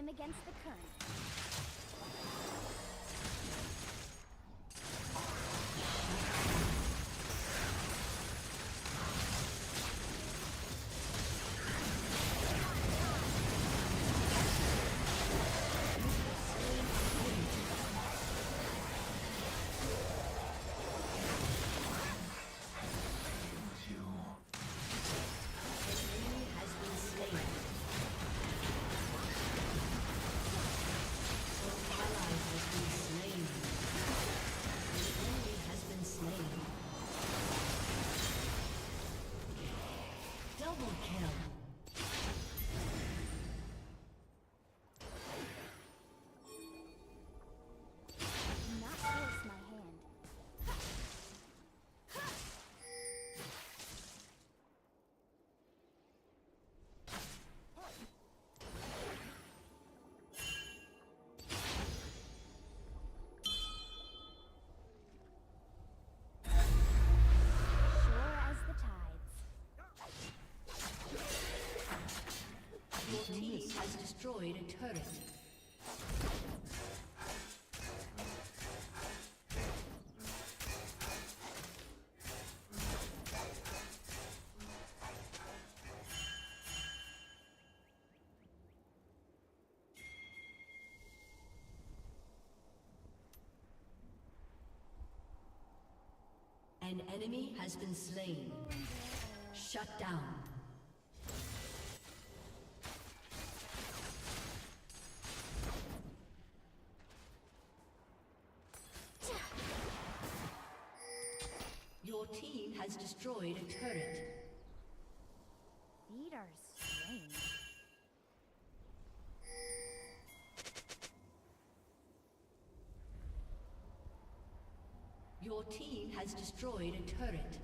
swim against the current. Your team has destroyed a turret. An enemy has been slain. Shut down. Your team has destroyed a turret. Feet are strange. Your team has destroyed a turret.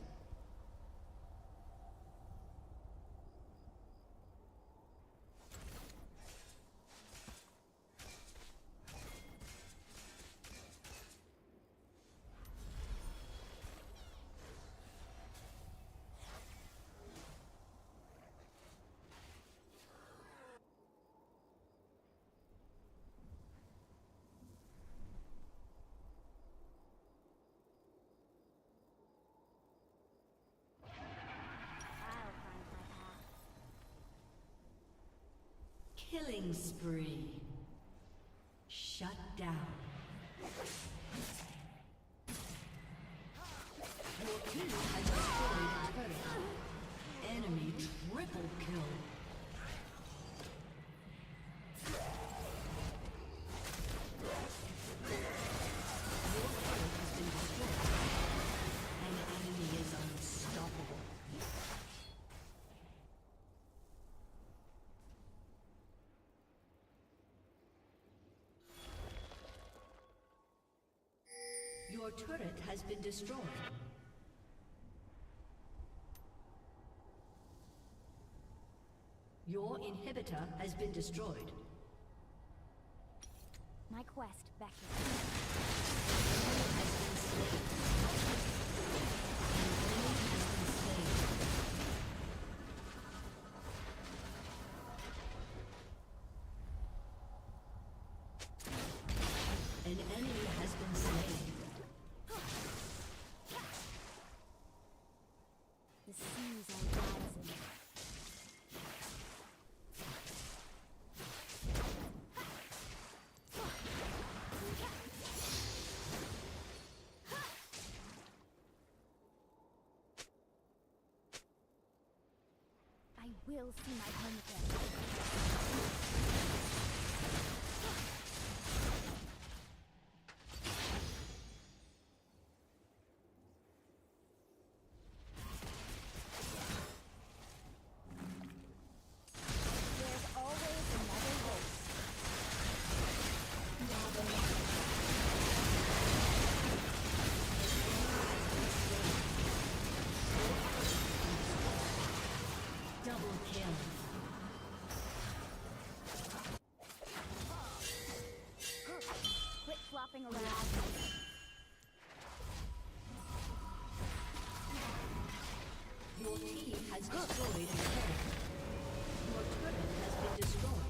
Killing spree. Shut down. Your team has destroyed a turret. Enemy triple kill. Your turret has been destroyed. An enemy is unstoppable. Your turret has been destroyed. Your inhibitor has been destroyed. My quest beckons. Has been slain. An enemy has been slain. The seas are rising. I will see my home again. Double kill. Quit flopping around. Your team has destroyed a turret. Your turret has been destroyed.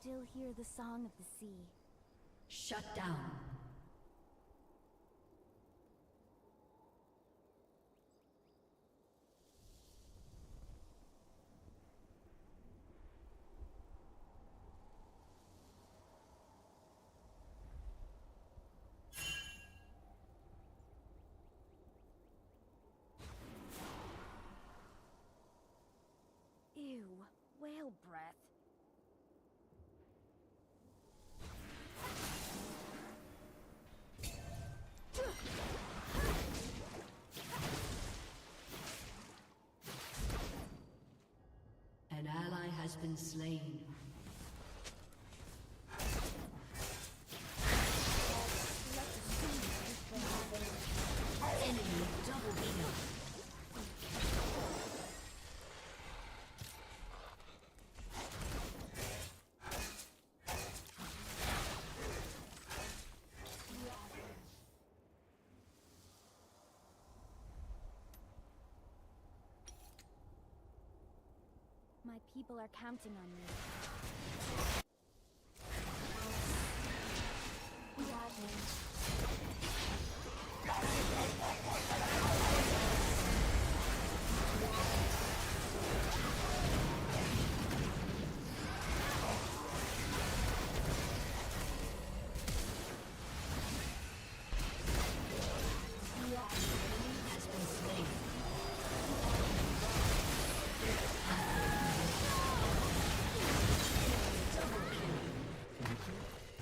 still hear the song of the sea. Shut down. Ew, whale breath. An ally has been slain. Enemy double kill. My people are counting on me.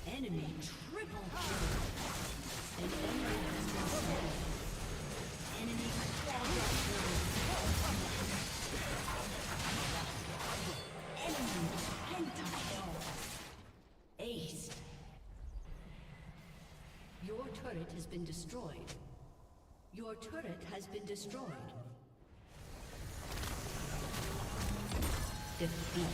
Enemy triple kill. An enemy has been slain. Enemy quadra kill. Enemy pentakill. Ace. Your turret has been destroyed. Your turret has been destroyed. Defeat.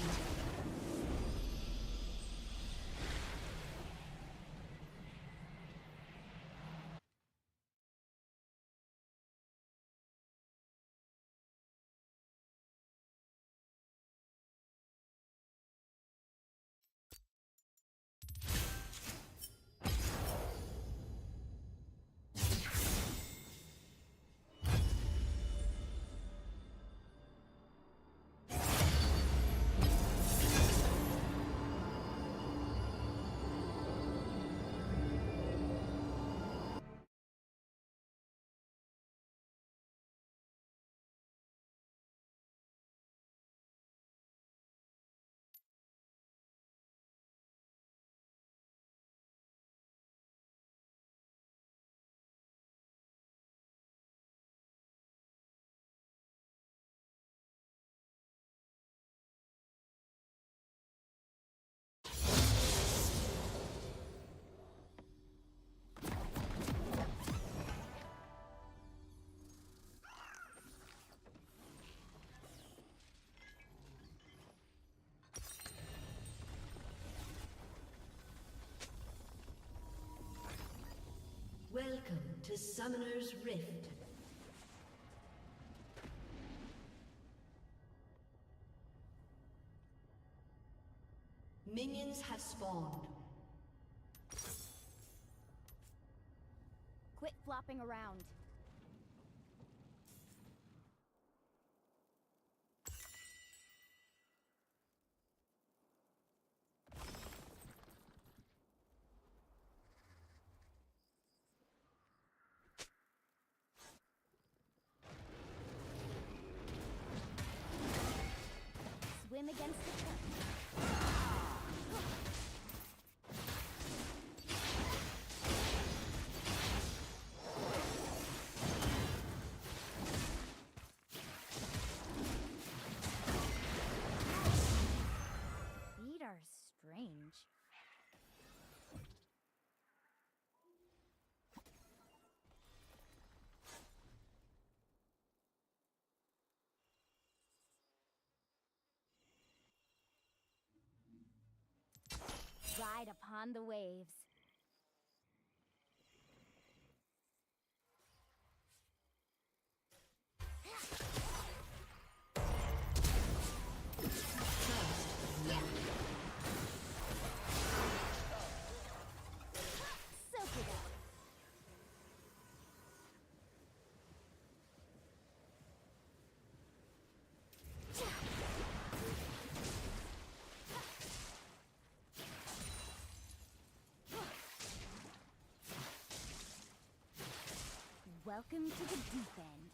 Welcome to Summoner's Rift. Minions have spawned. Quit flopping around. Swim against the current. Feet are strange. Ride upon the waves. Welcome to the deep end.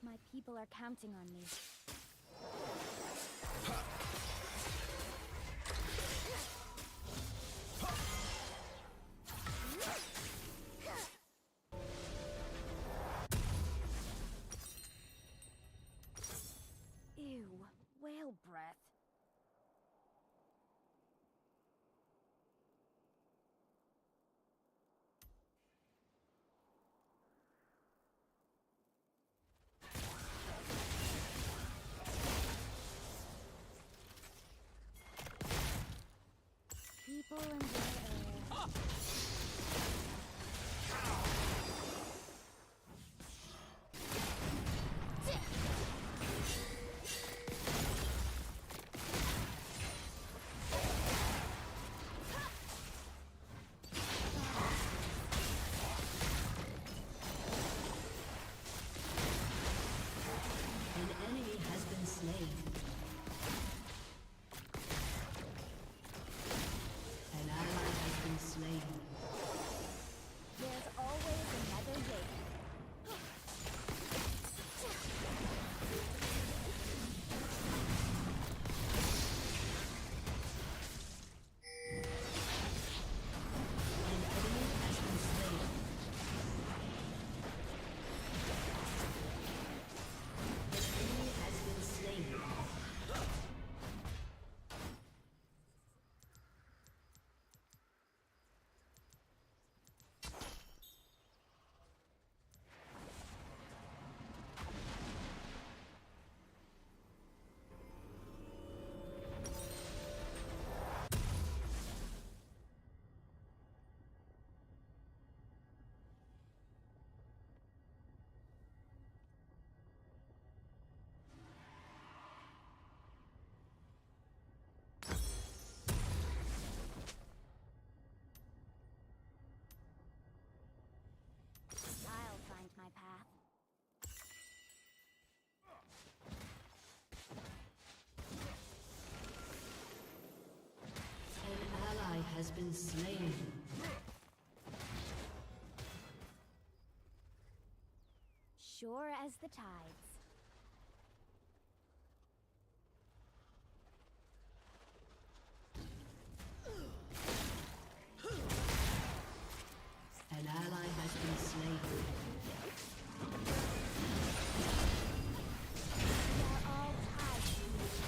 My people are counting on me. Ew, whale breath. People and their An enemy has been slain. An ally has been slain. There's always another way. An enemy has been slain. An enemy has been slain. I'll find my path. An ally has been slain. Sure as the tides. An ally has been slain. We are all tied to each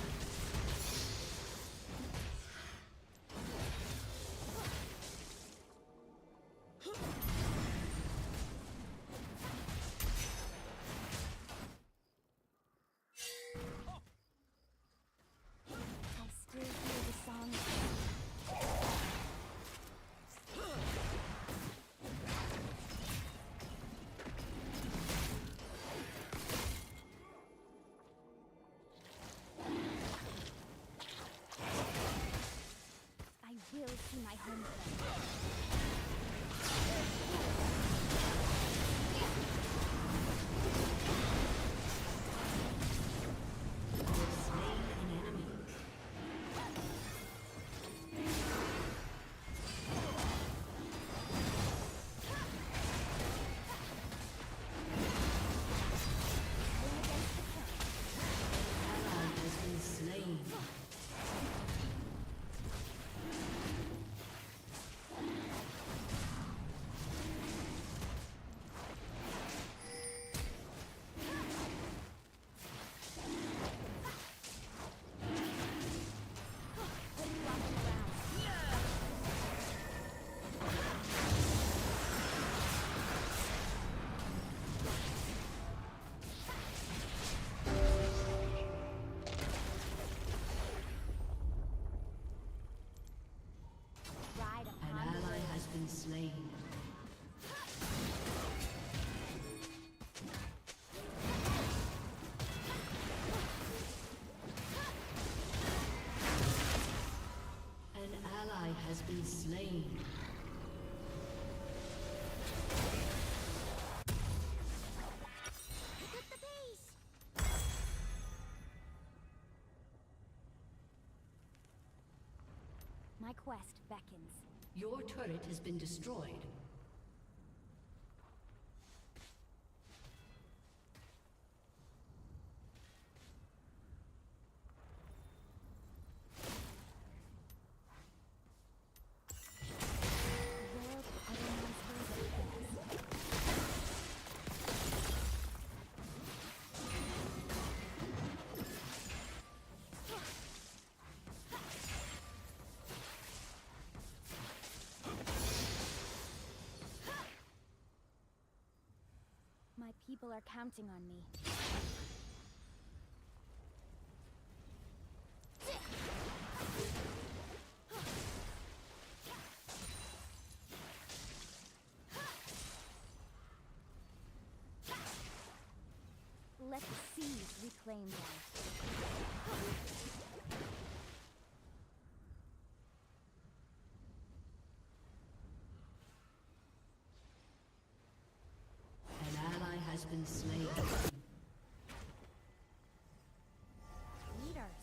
slain. An ally has been slain. Pick up the pace! My quest beckons. Your turret has been destroyed. World other monsters at best. My people are counting on me. Let the seas reclaim them. An ally has been slain. Leaders.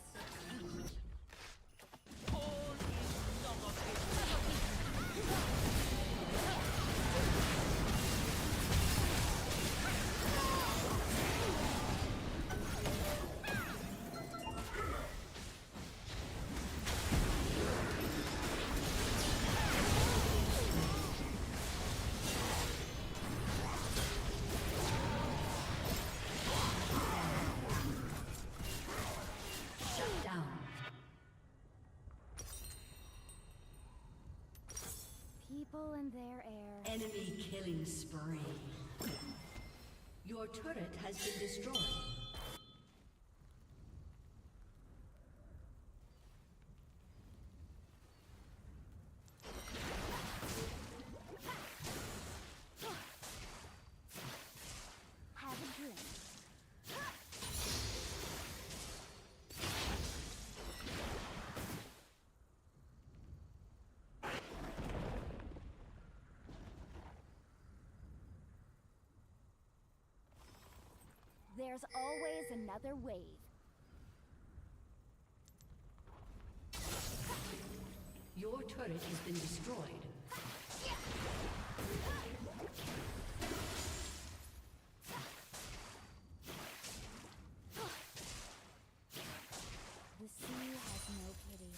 Shut down. People and their air. Enemy killing spree. Your turret has been destroyed. Have a drink. There's always another wave. Your turret has been destroyed. The sea has no pity.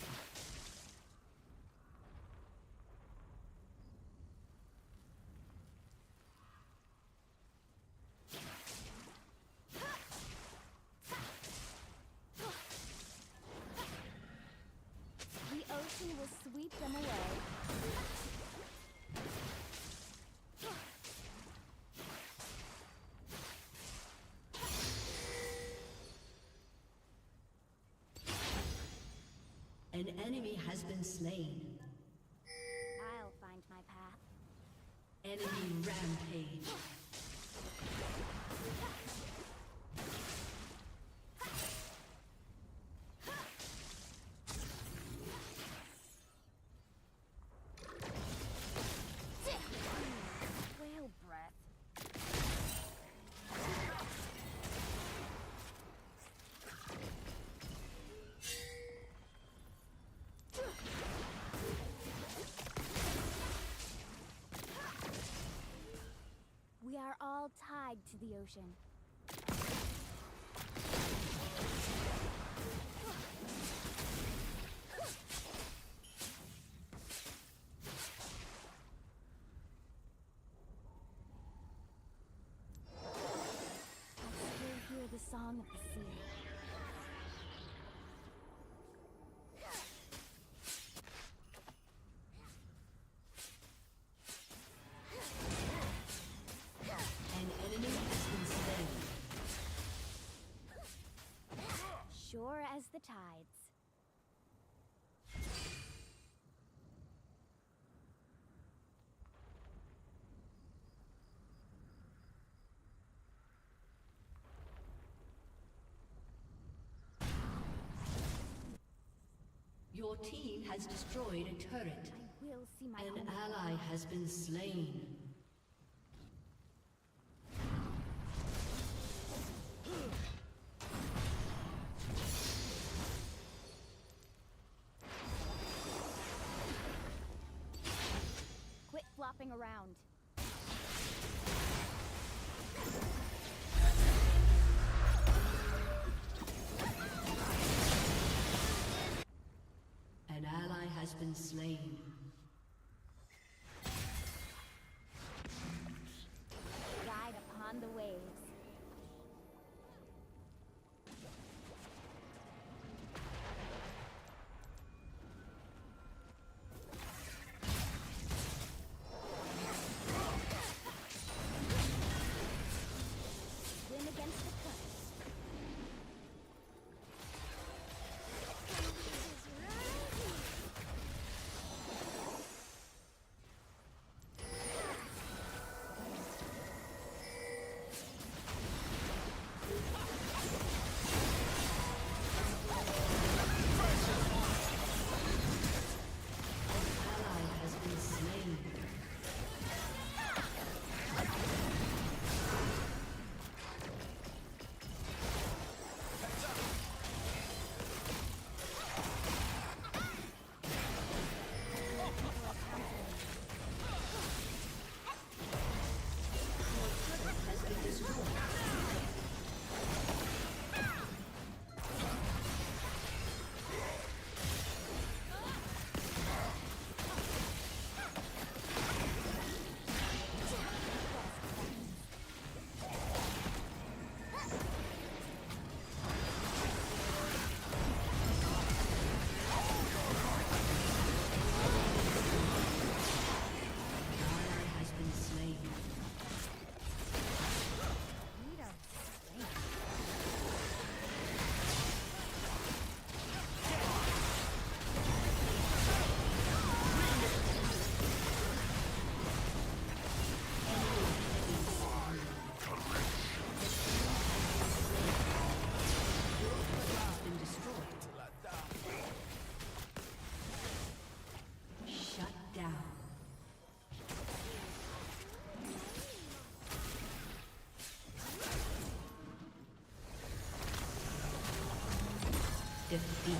The ocean will sweep them away. An enemy has been slain. I'll find my path. Enemy rampage. Whale breath. We are all tied to the ocean. I still hear the song of the sea. An enemy has been slain. Sure as the tides. Your team has destroyed a turret. I will see my An home. ally has been slain. Quit flopping around. An ally has been slain. Ride upon the waves. Swim against the current. Ally has been slain. Has been destroyed. Ally has been slain. Lead our strength. Has been destroyed. Shut down. Defeat.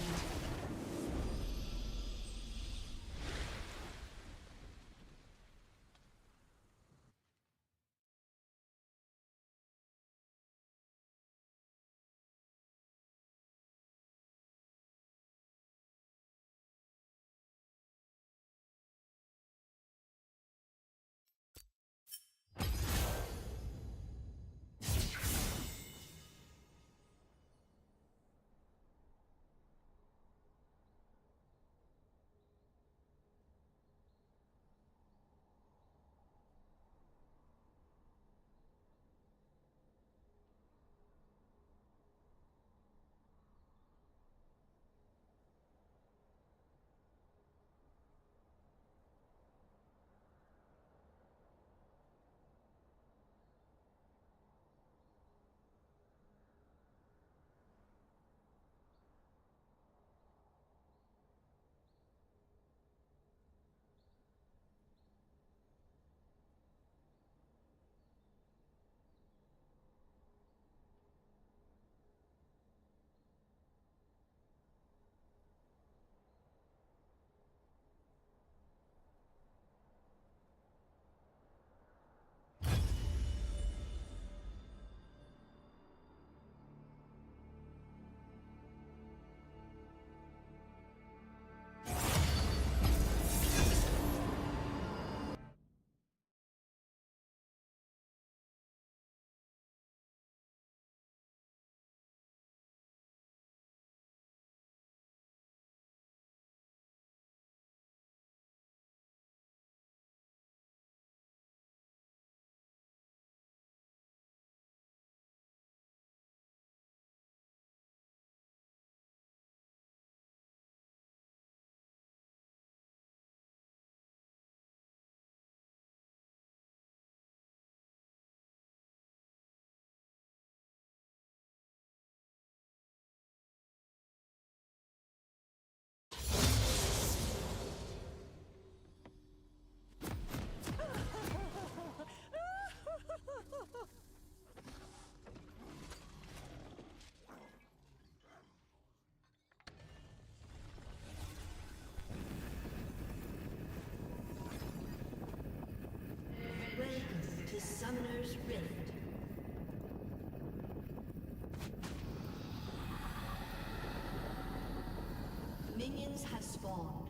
spawned.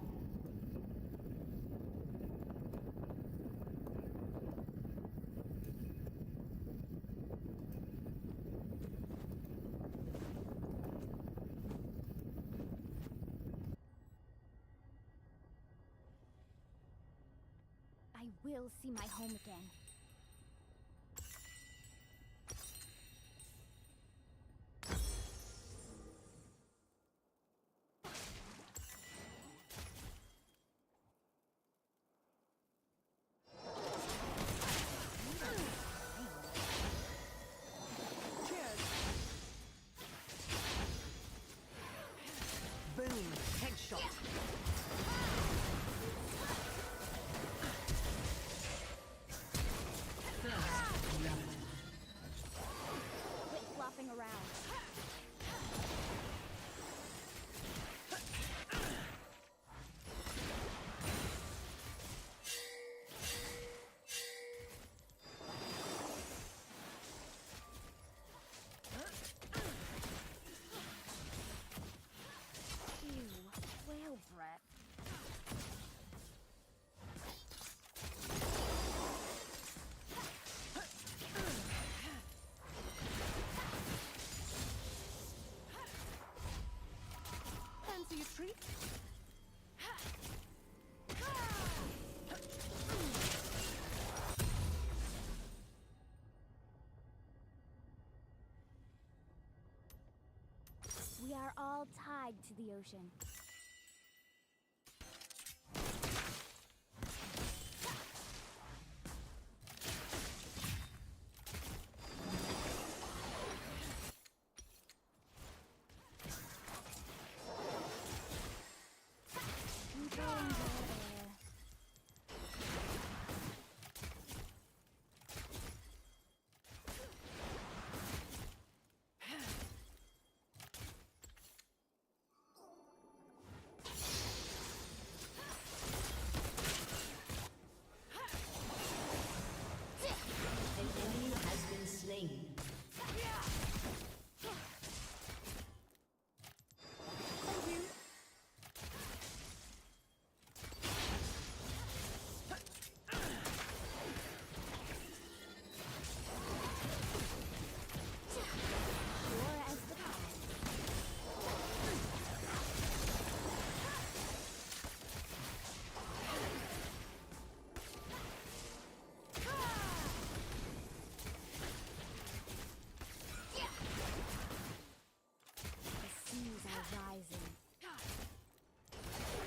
I will see my home again. Boom! Headshot! Quit flopping around. Ew, whale breath. Fancy a treat? We are all tied to the ocean. People enjoy air. An enemy has been slain. Sure as the tide. The seas are rising.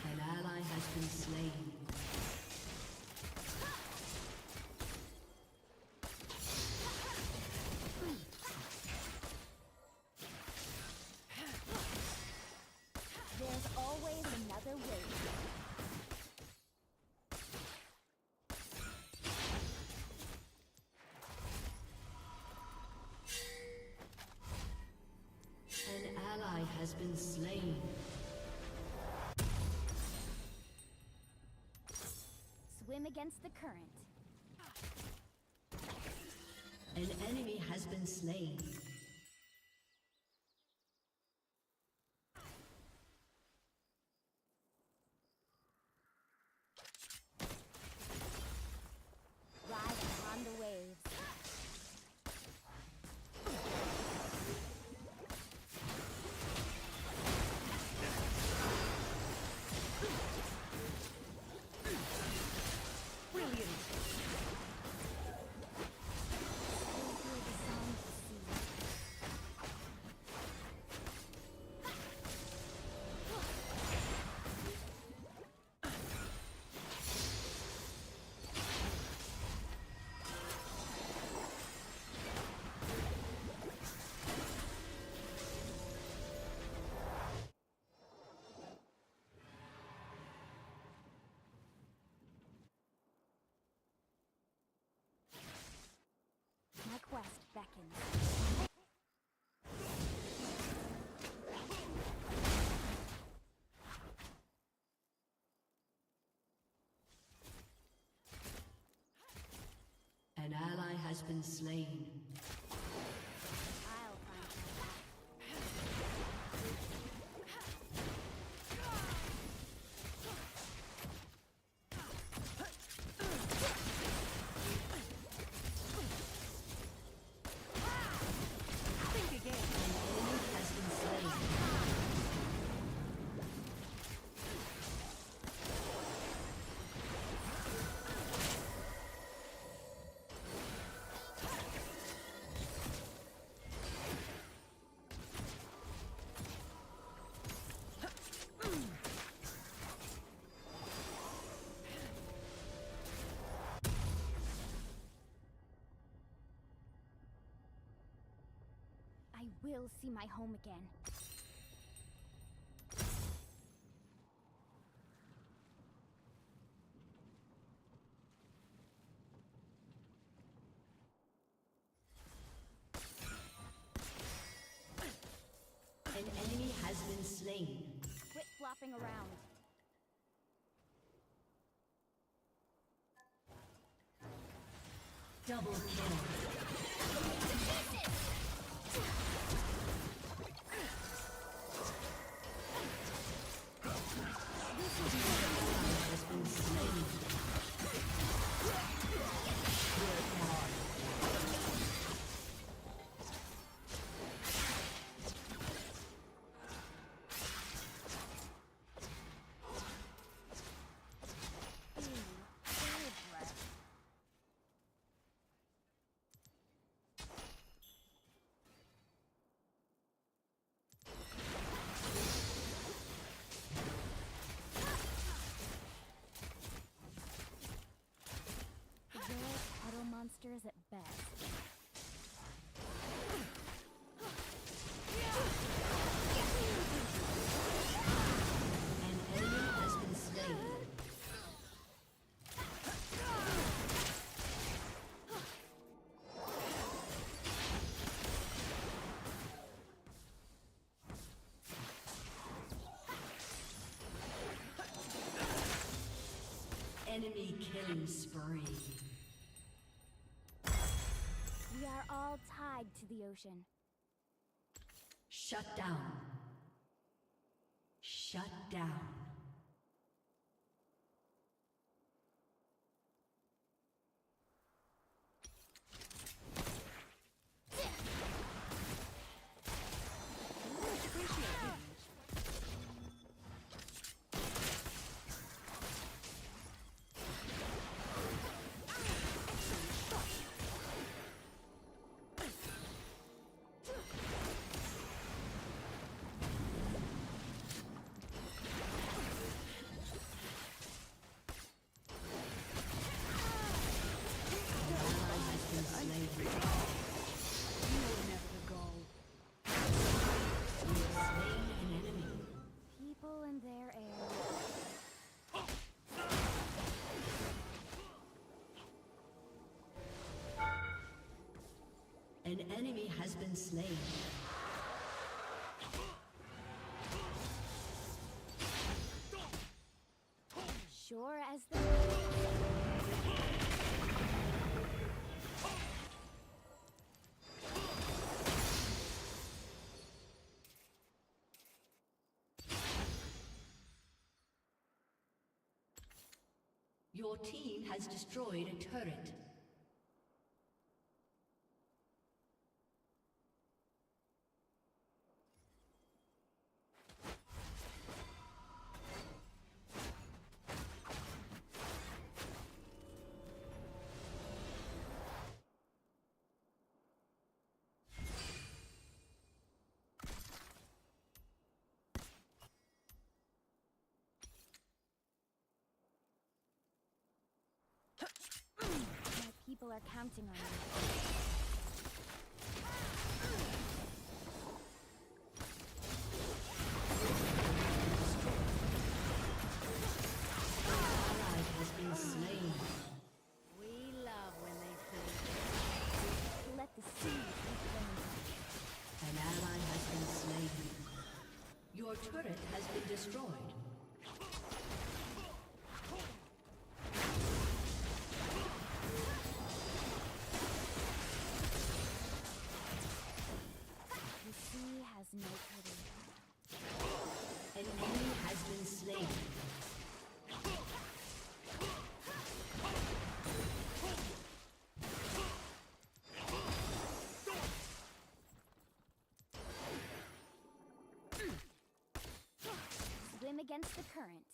An ally has been slain. There's always another way. An ally has been slain. Swim against the current. An enemy has been slain. Ride upon the waves. Brilliant! Hear the sound of the sea. My quest beckons. An ally has been slain. I'll find her. I will see my home again. An enemy has been slain. Quit flopping around. Double kill. Has been slain. Monsters at best. An enemy has been slain. Enemy killing spree. We are all tied to the ocean. Shut down. Shut down. People in their area. An enemy has been slain. Sure as the... Your team has destroyed a turret. My people are counting on me. Allied has been slain. We love when they flee. Let the sea keep them. An ally has been slain. Your turret has been destroyed. The sea has no pity. An enemy has been slain. Swim against the current.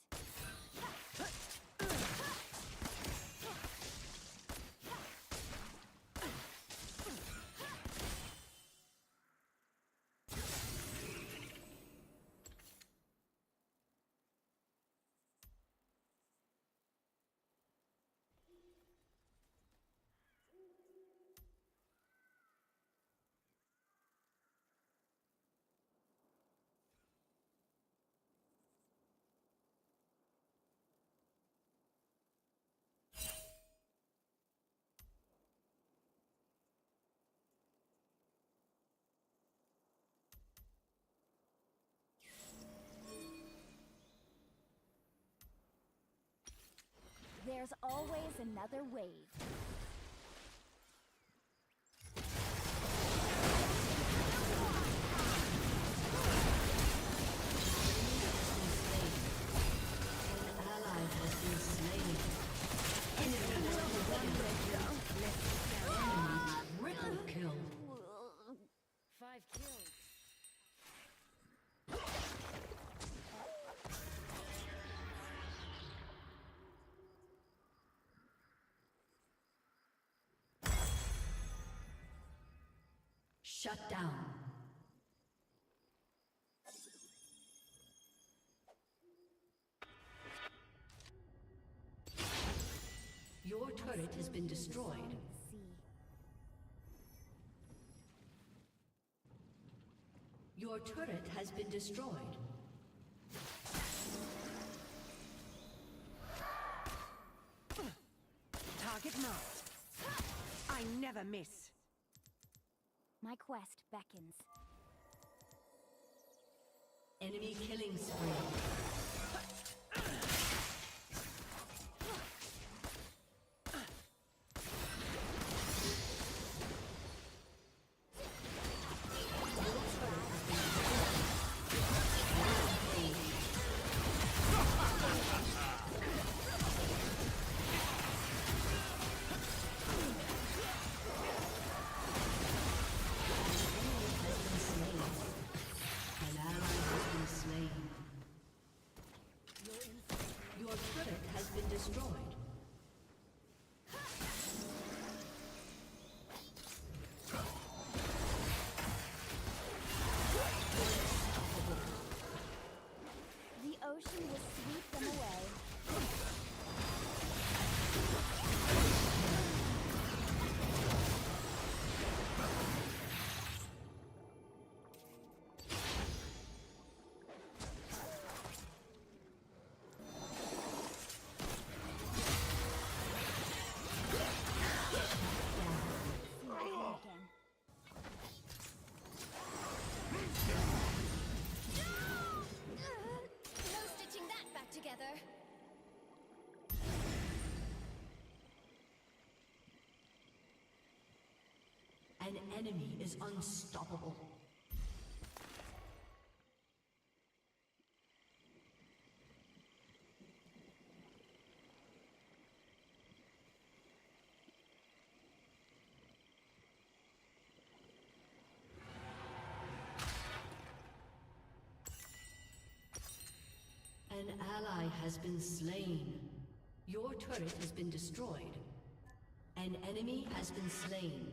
There's always another wave. Triple kill. 5 kills. Shut down. Your turret has been destroyed. See. Your turret has been destroyed. Target marked. I never miss. My quest beckons. Enemy killing spree. Ocean will sweep them away. An enemy is unstoppable. An ally has been slain. Your turret has been destroyed. An enemy has been slain.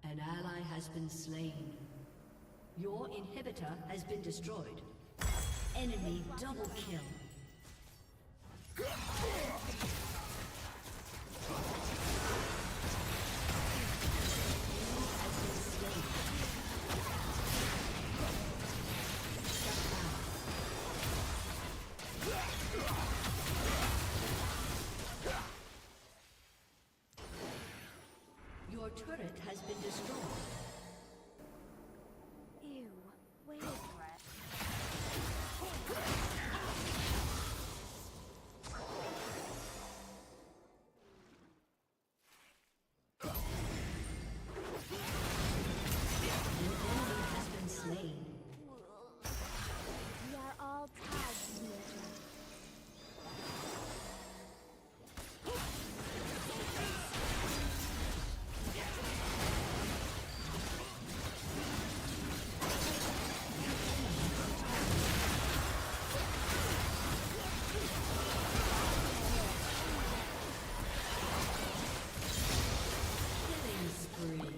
An ally has been slain. Your inhibitor has been destroyed. Enemy double kill. Your turret has been destroyed. Ew, wait for it. An enemy has been slain. We are all tagged, teenager. Killing spree.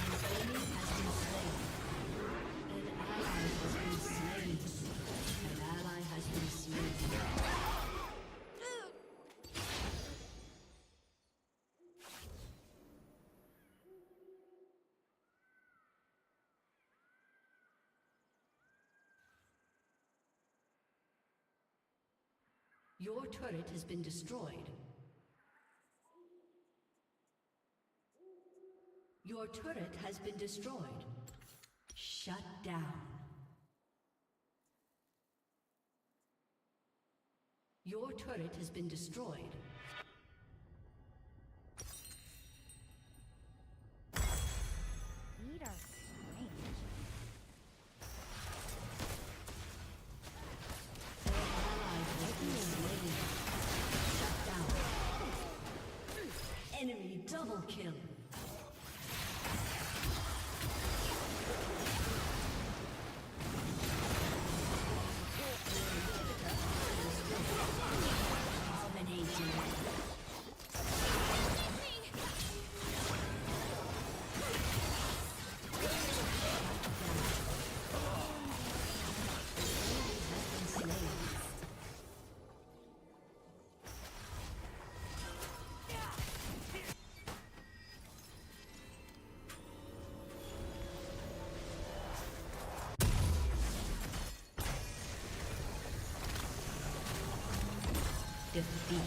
An enemy has been slain. An ally has been slain. An ally has been slain. Your turret has been destroyed. Your turret has been destroyed. Shut down. Your turret has been destroyed. Feet are strange. Shut down. Enemy double kill. Defeat.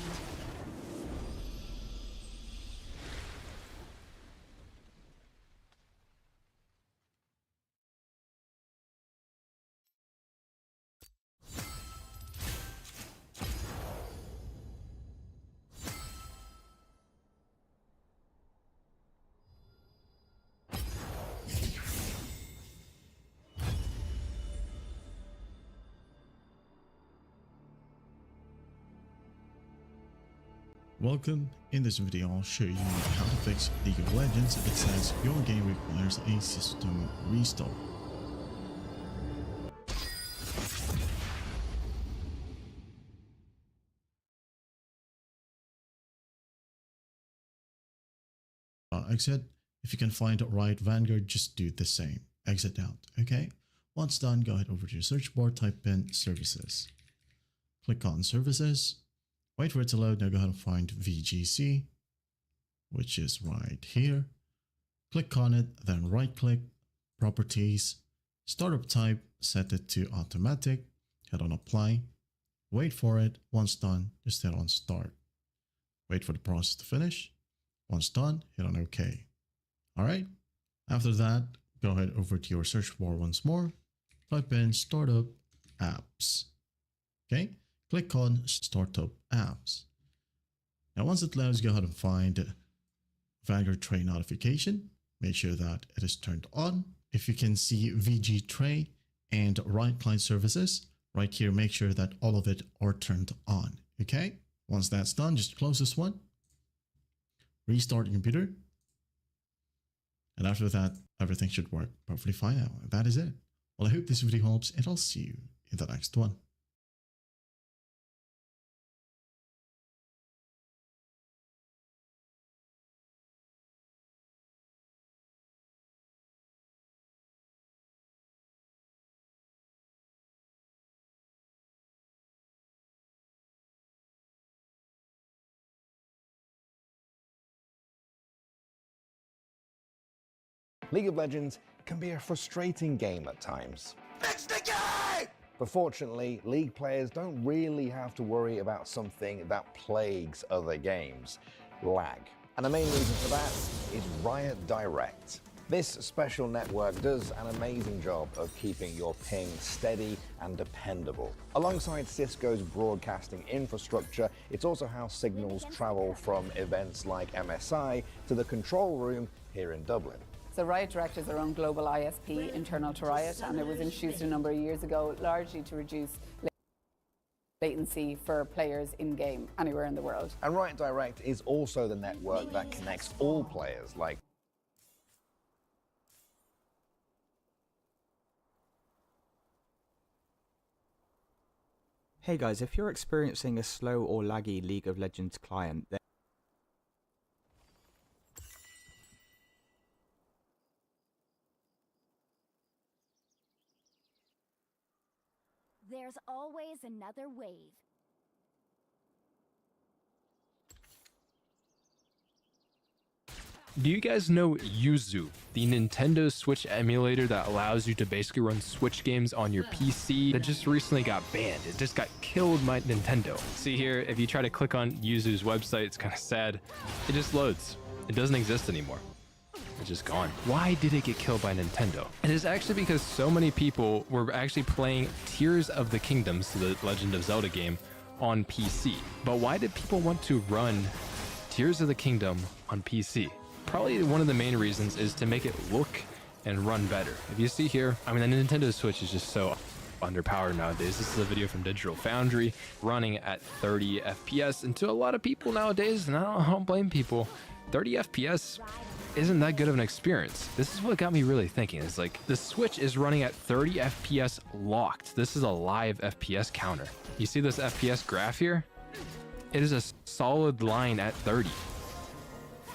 Welcome. In this video I'll show you how to fix League of Legends if it says your game requires a system restart. Exit. If you can find Riot Vanguard, just do the same. Exit out. Okay. Once done, go ahead over to your search bar, type in services. Click on services. Wait for it to load. Now go ahead and find VGC, which is right here. Click on it, then right click, properties, startup type, set it to automatic, hit on apply, wait for it. Once done, just hit on start. Wait for the process to finish. Once done, hit on OK. All right. After that, go ahead over to your search bar once more, type in startup apps. Okay. Click on Startup Apps. Now, once it loads, go ahead and find Vanguard Tray Notification. Make sure that it is turned on. If you can see VG Tray and Riot Client Services right here, make sure that all of it are turned on. Okay. Once that's done, just close this one. Restart your computer. And after that, everything should work perfectly fine now. And that is it. Well, I hope this video helps, and I'll see you in the next one. League of Legends can be a frustrating game at times. Fix the game! But fortunately, League players don't really have to worry about something that plagues other games: lag. And the main reason for that is Riot Direct. This special network does an amazing job of keeping your ping steady and dependable. Alongside Cisco's broadcasting infrastructure, it's also how signals travel from events like MSI to the control room here in Dublin. So Riot Direct is their own global ISP internal to Riot, and it was introduced a number of years ago, largely to reduce latency for players in-game, anywhere in the world. And Riot Direct is also the network that connects all players, like Hey guys, if you're experiencing a slow or laggy League of Legends client, then There's always another wave. Do you guys know Yuzu, the Nintendo Switch emulator that allows you to basically run Switch games on your PC that just recently got banned? It just got killed by Nintendo. See here, if you try to click on Yuzu's website, it's kind of sad. It just loads. It doesn't exist anymore. It's just gone. Why did it get killed by Nintendo? And it's actually because so many people were actually playing Tears of the Kingdom, so the Legend of Zelda game, on PC. But why did people want to run Tears of the Kingdom on PC? Probably one of the main reasons is to make it look and run better. If you see here, I mean, the Nintendo Switch is just so underpowered nowadays. This is a video from Digital Foundry running at 30 FPS, and to a lot of people nowadays, and I don't blame people, 30 FPS isn't that good of an experience. This is what got me really thinking. It's like the Switch is running at 30 FPS locked. This is a live FPS counter. You see this FPS graph here? It is a solid line at 30.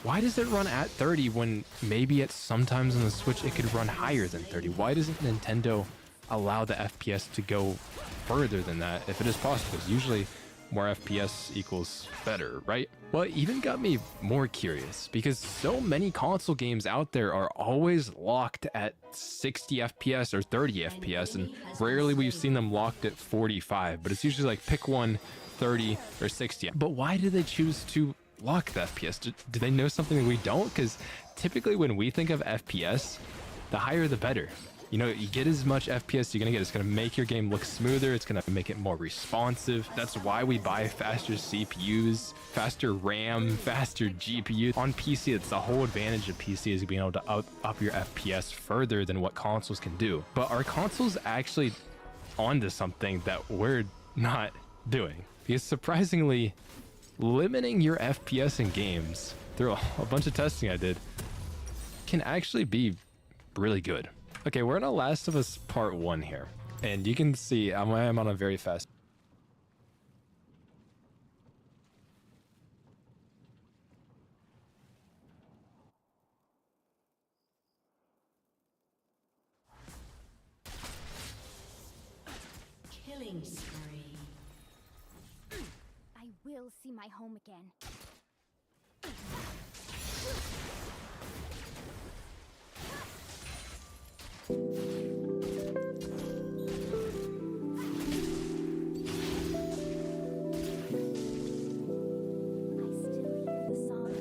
Why does it run at 30 when maybe at sometimes on the Switch it could run higher than 30? Why doesn't Nintendo allow the FPS to go further than that if it is possible? Because usually more FPS equals better, right? Well, it even got me more curious because so many console games out there are always locked at 60 FPS or 30 FPS, and rarely we've seen them locked at 45, but it's usually like pick one, 30 or 60. But why do they choose to lock the FPS? Do they know something that we don't? Because typically when we think of FPS, the higher the better. You know, you get as much FPS you're gonna get. It's gonna make your game look smoother. It's gonna make it more responsive. That's why we buy faster CPUs, faster RAM, faster GPU. On PC, it's the whole advantage of PC is being able to up your FPS further than what consoles can do. But are consoles actually onto something that we're not doing? Because surprisingly, limiting your FPS in games through a bunch of testing I did can actually be really good. Okay, we're in a Last of Us Part 1 here, and you can see I'm on a very fast. Killing spree. I will see my home again. I still hear the songs.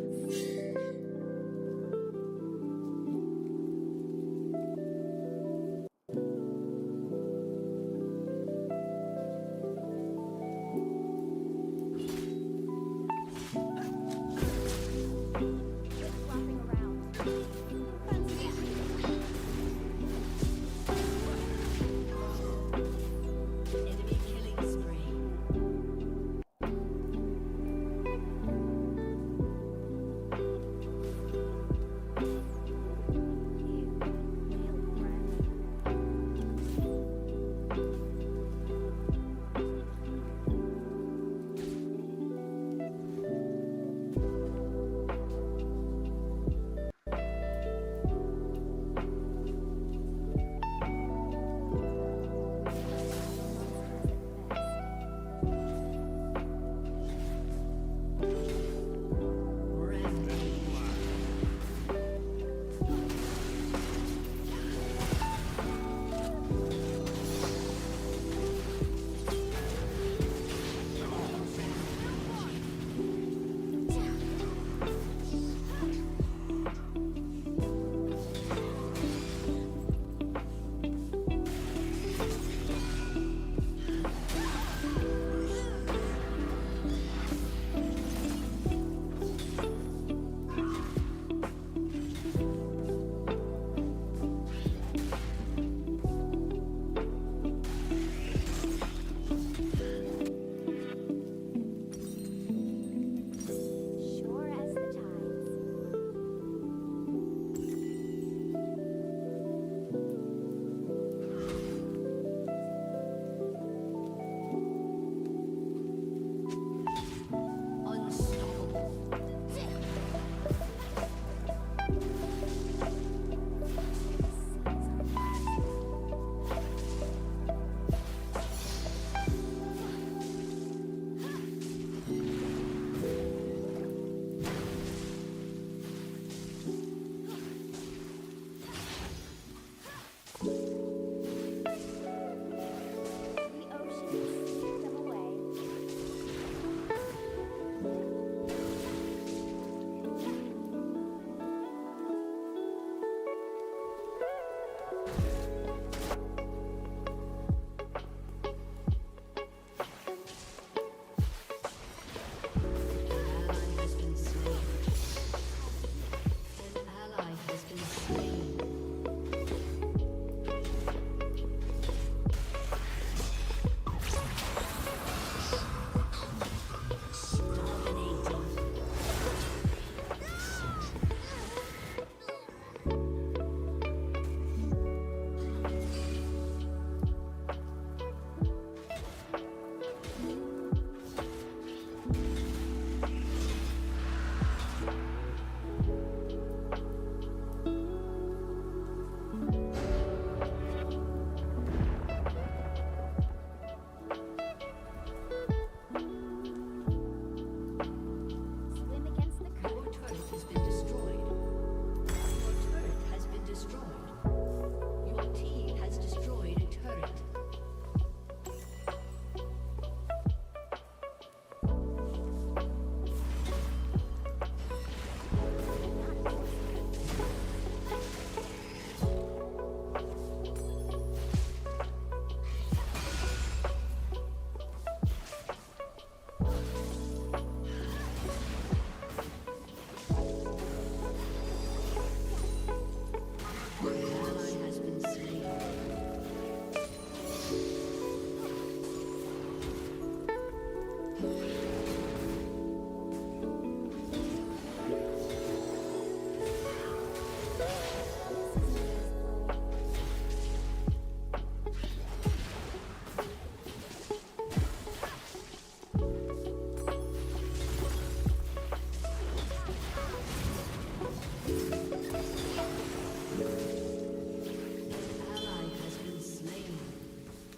Ally has been slain.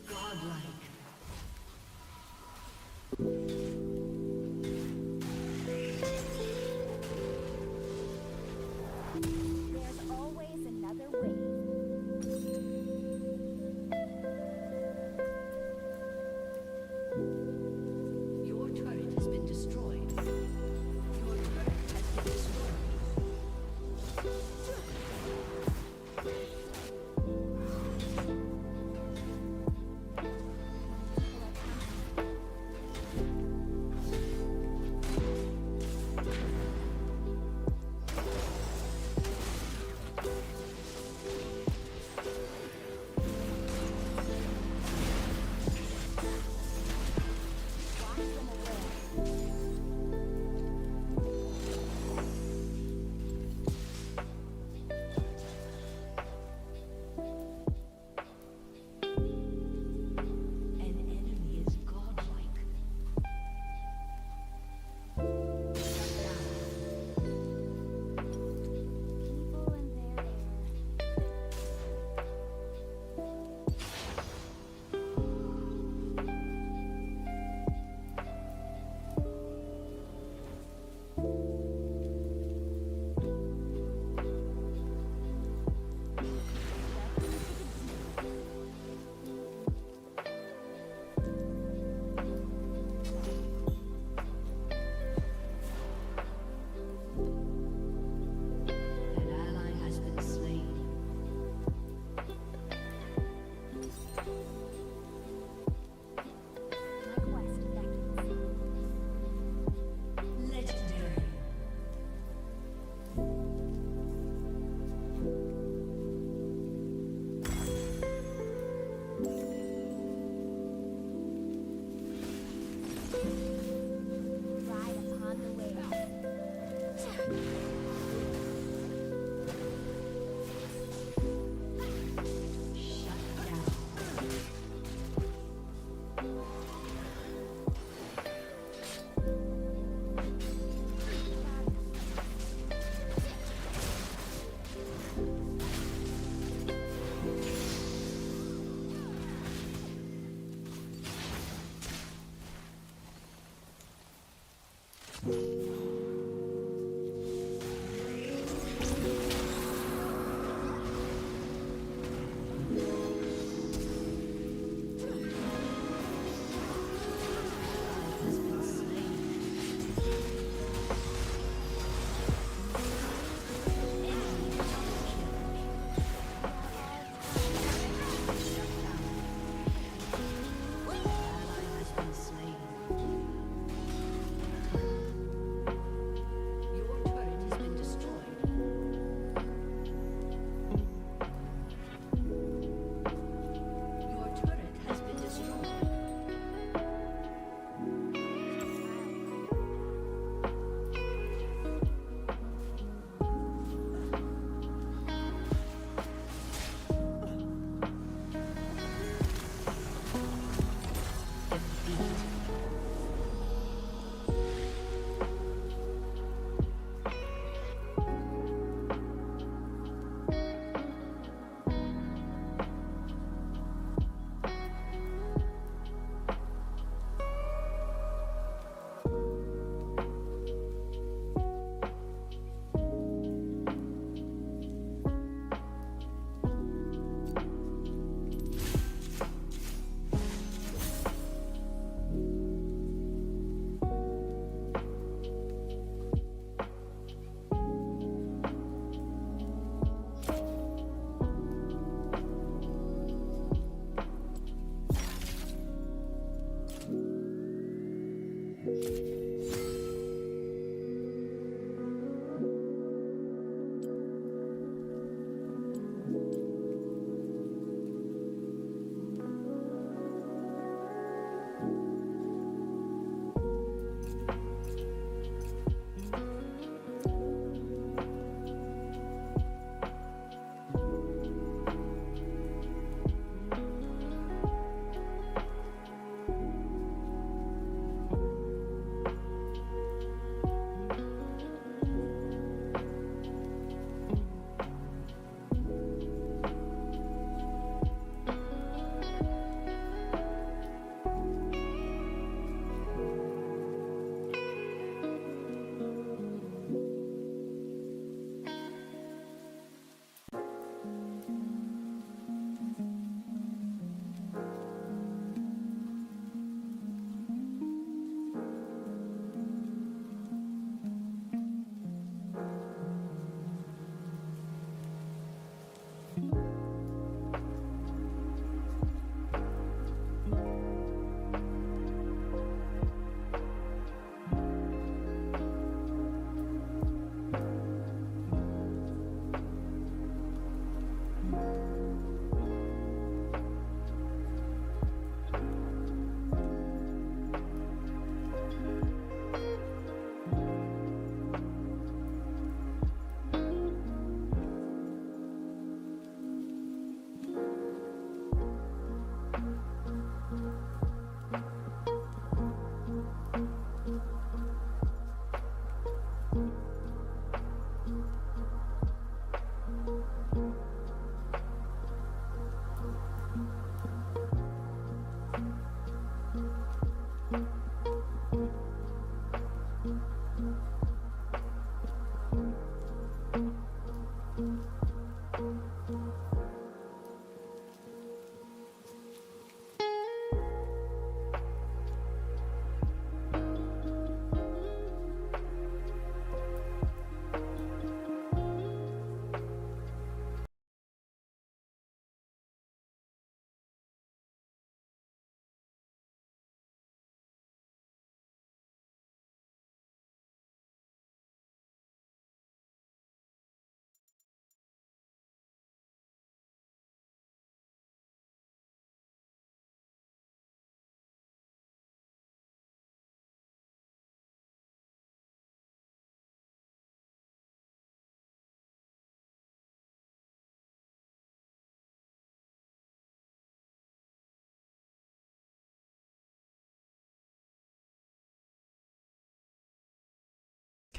Godlike. There's always another way. Your turret has been destroyed. Your turret has been destroyed.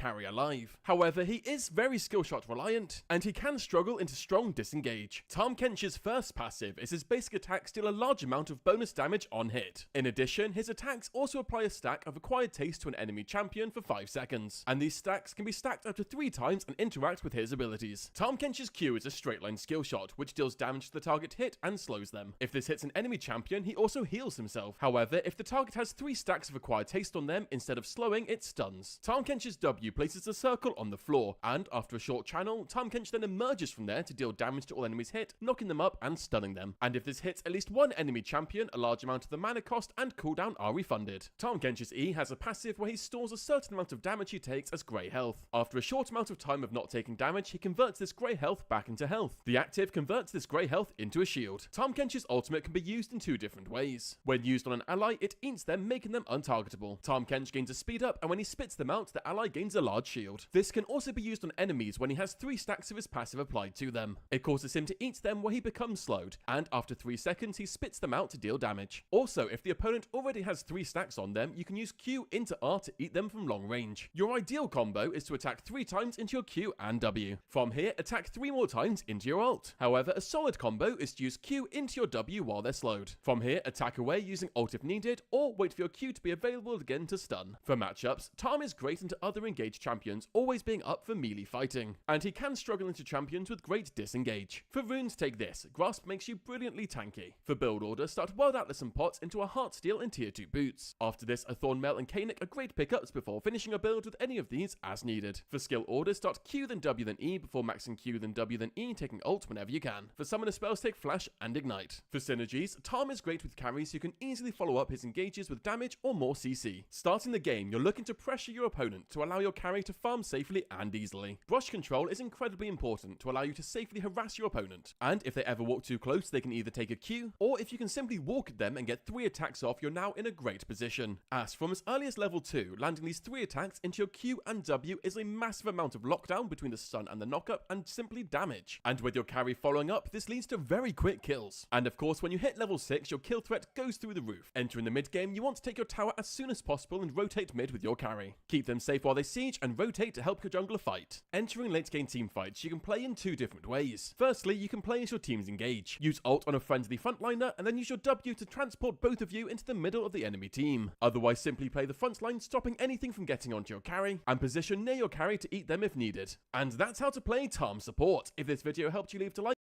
carry alive. However, he is very skill shot reliant, and he can struggle into strong disengage. Tahm Kench's first passive is his basic attacks deal a large amount of bonus damage on hit. In addition, his attacks also apply a stack of acquired taste to an enemy champion for 5 seconds, and these stacks can be stacked up to 3 times and interact with his abilities. Tahm Kench's Q is a straight line skill shot, which deals damage to the target hit and slows them. If this hits an enemy champion, he also heals himself. However, if the target has 3 stacks of acquired taste on them, instead of slowing, it stuns. Tahm Kench's W places a circle on the floor, and after a short channel, Tahm Kench then emerges from there to deal damage to all enemies hit, knocking them up and stunning them. And if this hits at least one enemy champion, a large amount of the mana cost and cooldown are refunded. Tahm Kench's E has a passive where he stores a certain amount of damage he takes as grey health. After a short amount of time of not taking damage, he converts this grey health back into health. The active converts this grey health into a shield. Tahm Kench's ultimate can be used in 2 different ways. When used on an ally, it eats them, making them untargetable. Tahm Kench gains a speed up, and when he spits them out, the ally gains a large shield. This can also be used on enemies when he has 3 stacks of his passive applied to them. It causes him to eat them where he becomes slowed, and after 3 seconds he spits them out to deal damage. Also, if the opponent already has 3 stacks on them, you can use Q into R to eat them from long range. Your ideal combo is to attack 3 times into your Q and W. From here, attack 3 more times into your ult. However, a solid combo is to use Q into your W while they're slowed. From here, attack away using ult if needed, or wait for your Q to be available again to stun. For matchups, Tahm is great into other engaged champions, always being up for melee fighting, and he can struggle into champions with great disengage. For runes, take this. Grasp makes you brilliantly tanky. For build order, start World Atlas and Pots into a Heartsteel and tier 2 boots. After this, a Thornmail and Kanik are great pickups before finishing a build with any of these as needed. For skill order, start Q then W then E before maxing Q then W then E, taking ult whenever you can. For summoner spells, take Flash and Ignite. For synergies, Tahm is great with carries who can easily follow up his engages with damage or more CC. Starting the game, you're looking to pressure your opponent to allow your carry to farm safely and easily. Brush control is incredibly important to allow you to safely harass your opponent, and if they ever walk too close, they can either take a Q, or if you can simply walk at them and get 3 attacks off, you're now in a great position. As from as early as level 2, landing these 3 attacks into your Q and W is a massive amount of lockdown between the stun and the knockup, and simply damage. And with your carry following up, this leads to very quick kills. And of course, when you hit level 6, your kill threat goes through the roof. Entering the mid game, you want to take your tower as soon as possible and rotate mid with your carry. Keep them safe while they siege, and rotate to help your jungler fight. Entering late game team fights, you can play in 2 different ways. Firstly, you can play as your teams engage. Use ult on a friendly frontliner, and then use your W to transport both of you into the middle of the enemy team. Otherwise, simply play the front line, stopping anything from getting onto your carry, and position near your carry to eat them if needed. And that's how to play Tahm support. If this video helped you leave a like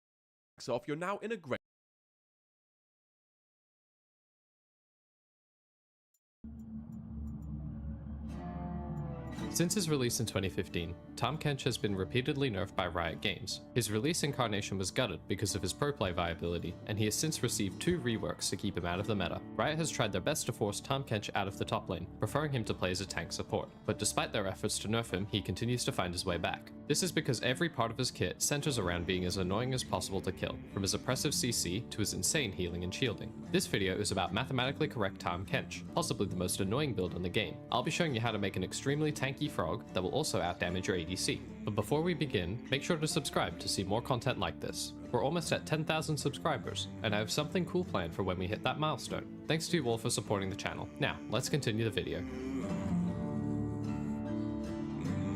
off, you're now in a great Since his release in 2015, Tahm Kench has been repeatedly nerfed by Riot Games. His release incarnation was gutted because of his pro play viability, and he has since received 2 reworks to keep him out of the meta. Riot has tried their best to force Tahm Kench out of the top lane, preferring him to play as a tank support, but despite their efforts to nerf him, he continues to find his way back. This is because every part of his kit centers around being as annoying as possible to kill, from his oppressive CC to his insane healing and shielding. This video is about mathematically correct Tahm Kench, possibly the most annoying build in the game. I'll be showing you how to make an extremely tanky frog that will also outdamage your ADC. But before we begin, make sure to subscribe to see more content like this. We're almost at 10,000 subscribers, and I have something cool planned for when we hit that milestone. Thanks to you all for supporting the channel. Now, let's continue the video.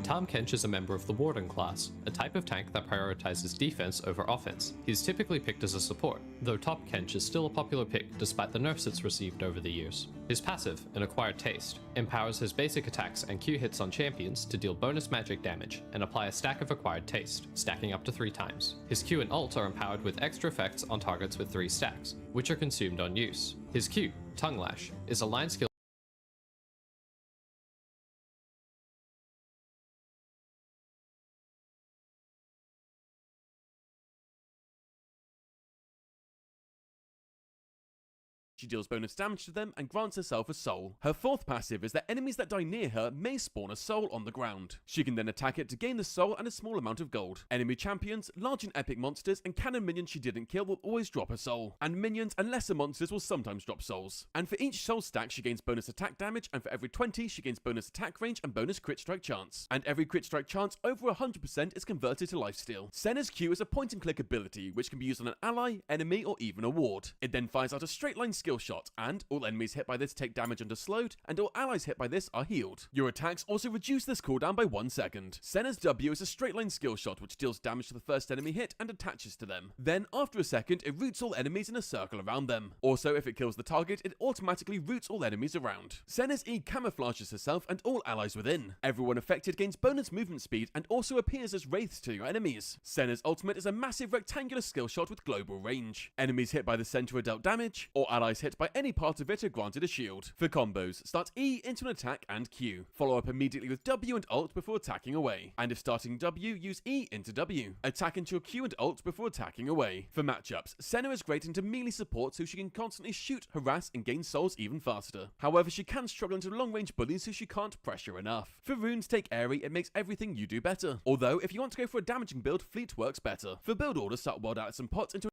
Tahm Kench is a member of the Warden class, a type of tank that prioritizes defense over offense. He's typically picked as a support, though Top Kench is still a popular pick despite the nerfs it's received over the years. His passive, an acquired taste, empowers his basic attacks and Q hits on champions to deal bonus magic damage and apply a stack of acquired taste, stacking up to 3 times. His Q and ult are empowered with extra effects on targets with 3 stacks, which are consumed on use. His Q, Tongue Lash, is a line skill She deals bonus damage to them and grants herself a soul. Her 4th passive is that enemies that die near her may spawn a soul on the ground. She can then attack it to gain the soul and a small amount of gold. Enemy champions, large and epic monsters, and cannon minions she didn't kill will always drop a soul. And minions and lesser monsters will sometimes drop souls. And for each soul stack she gains bonus attack damage, and for every 20 she gains bonus attack range and bonus crit strike chance. And every crit strike chance over 100% is converted to lifesteal. Senna's Q is a point and click ability which can be used on an ally, enemy, or even a ward. It then fires out a straight line skill skill shot, and all enemies hit by this take damage under slowed, and all allies hit by this are healed. Your attacks also reduce this cooldown by 1 second. Senna's W is a straight line skill shot which deals damage to the first enemy hit and attaches to them. Then, after a second, it roots all enemies in a circle around them. Also, if it kills the target, it automatically roots all enemies around. Senna's E camouflages herself and all allies within. Everyone affected gains bonus movement speed and also appears as wraiths to your enemies. Senna's ultimate is a massive rectangular skill shot with global range. Enemies hit by the center are dealt damage, or allies hit by any part of it are granted a shield. For combos, start E into an attack and Q. Follow up immediately with W and ult before attacking away. And if starting W, use E into W. Attack into your Q and ult before attacking away. For matchups, Senna is great into melee support so she can constantly shoot, harass, and gain souls even faster. However, she can struggle into long-range bullies so she can't pressure enough. For runes, take Airy, it makes everything you do better. Although, if you want to go for a damaging build, Fleet works better. For build order, start Wild Atlas and Pots into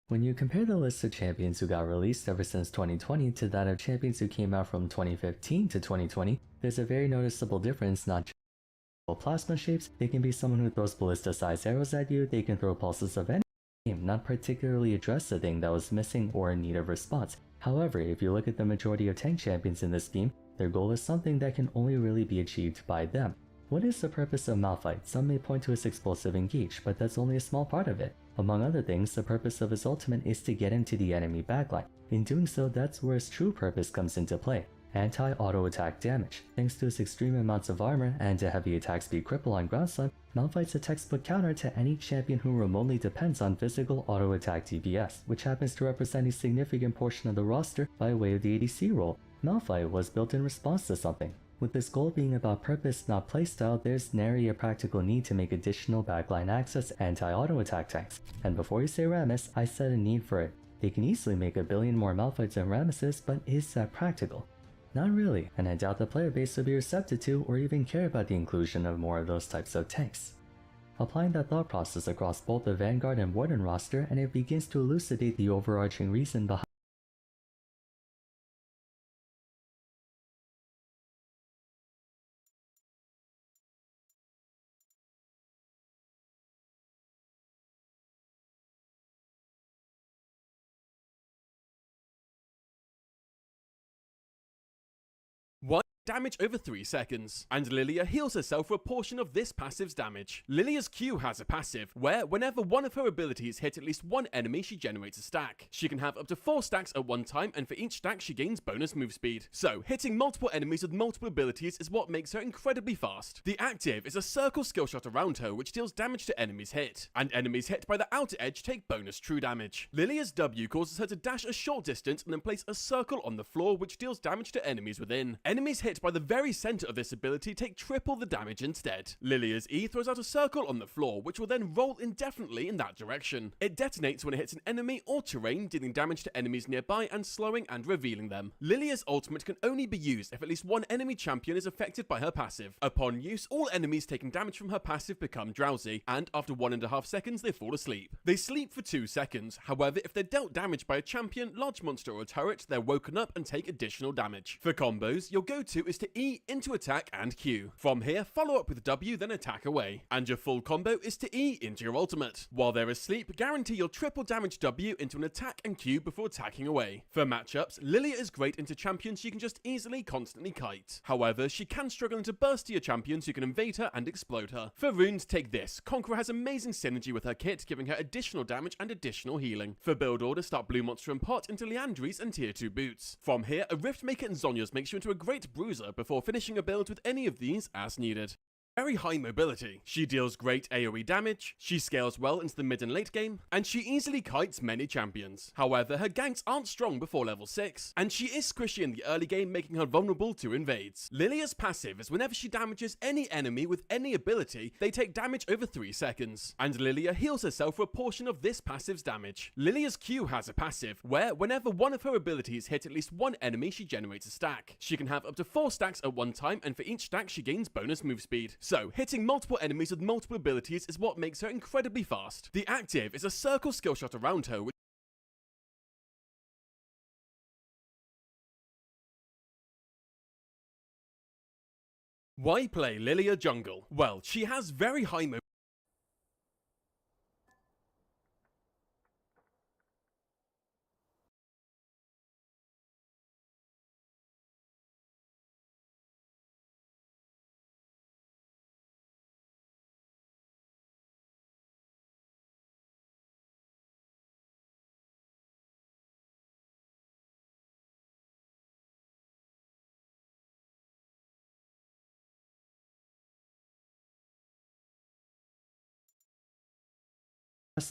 When you compare the list of champions who got released ever since 2020 to that of champions who came out from 2015 to 2020, there's a very noticeable difference. Not just plasma shapes, they can be someone who throws ballista-sized arrows at you, they can throw pulses of energy, not particularly address the thing that was missing or in need of response. However, if you look at the majority of tank champions in this game, their goal is something that can only really be achieved by them. What is the purpose of Malphite? Some may point to his explosive engage, but that's only a small part of it. Among other things, the purpose of his ultimate is to get into the enemy backline. In doing so, that's where his true purpose comes into play. Anti-auto attack damage. Thanks to his extreme amounts of armor and a heavy attack speed cripple on ground slide, Malphite's a textbook counter to any champion who remotely depends on physical auto attack DPS, which happens to represent a significant portion of the roster by way of the ADC role. Malphite was built in response to something. With this goal being about purpose, not playstyle, there's nary a practical need to make additional backline access anti-auto attack tanks. And before you say Rammus, I said a need for it. They can easily make a billion more Malphites than Rammuses, but is that practical? Not really, and I doubt the player base will be receptive to or even care about the inclusion of more of those types of tanks. Applying that thought process across both the Vanguard and Warden roster, and it begins to elucidate the overarching reason behind damage over 3 seconds, and Lilia heals herself for a portion of this passive's damage. Lilia's Q has a passive, where whenever one of her abilities hit at least one enemy, she generates a stack. She can have up to 4 stacks at one time, and for each stack she gains bonus move speed. So, hitting multiple enemies with multiple abilities is what makes her incredibly fast. The active is a circle skill shot around her which deals damage to enemies hit, and enemies hit by the outer edge take bonus true damage. Lilia's W causes her to dash a short distance and then place a circle on the floor which deals damage to enemies within. Enemies hit by the very center of this ability take triple the damage instead. Lilia's E throws out a circle on the floor which will then roll indefinitely in that direction. It detonates when it hits an enemy or terrain, dealing damage to enemies nearby and slowing and revealing them. Lilia's ultimate can only be used if at least one enemy champion is affected by her passive. Upon use, all enemies taking damage from her passive become drowsy, and after 1.5 seconds they fall asleep. They sleep for 2 seconds, however if they're dealt damage by a champion, large monster or a turret, they're woken up and take additional damage. For combos, your go-to is to E into attack and Q. From here, follow up with W, then attack away. And your full combo is to E into your ultimate. While they're asleep, guarantee you'll triple damage W into an attack and Q before attacking away. For matchups, Lilia is great into champions she can just easily constantly kite. However, she can struggle into burstier champions who can invade her and explode her. For runes, take this. Conqueror has amazing synergy with her kit, giving her additional damage and additional healing. For build order, start Blue Monster and Pot into Liandry's and tier 2 boots. From here, a Riftmaker and Zhonya's makes you into a great bruiser before finishing a build with any of these as needed. Very high mobility. She deals great AoE damage, she scales well into the mid and late game, and she easily kites many champions. However, her ganks aren't strong before level 6, and she is squishy in the early game, making her vulnerable to invades. Lilia's passive is whenever she damages any enemy with any ability, they take damage over 3 seconds, and Lilia heals herself for a portion of this passive's damage. Lilia's Q has a passive, where whenever one of her abilities hit at least one enemy, she generates a stack. She can have up to 4 stacks at one time, and for each stack she gains bonus move speed. So, hitting multiple enemies with multiple abilities is what makes her incredibly fast. The active is a circle skill shot around her which Why play Lilia jungle? Well, she has very high mobility.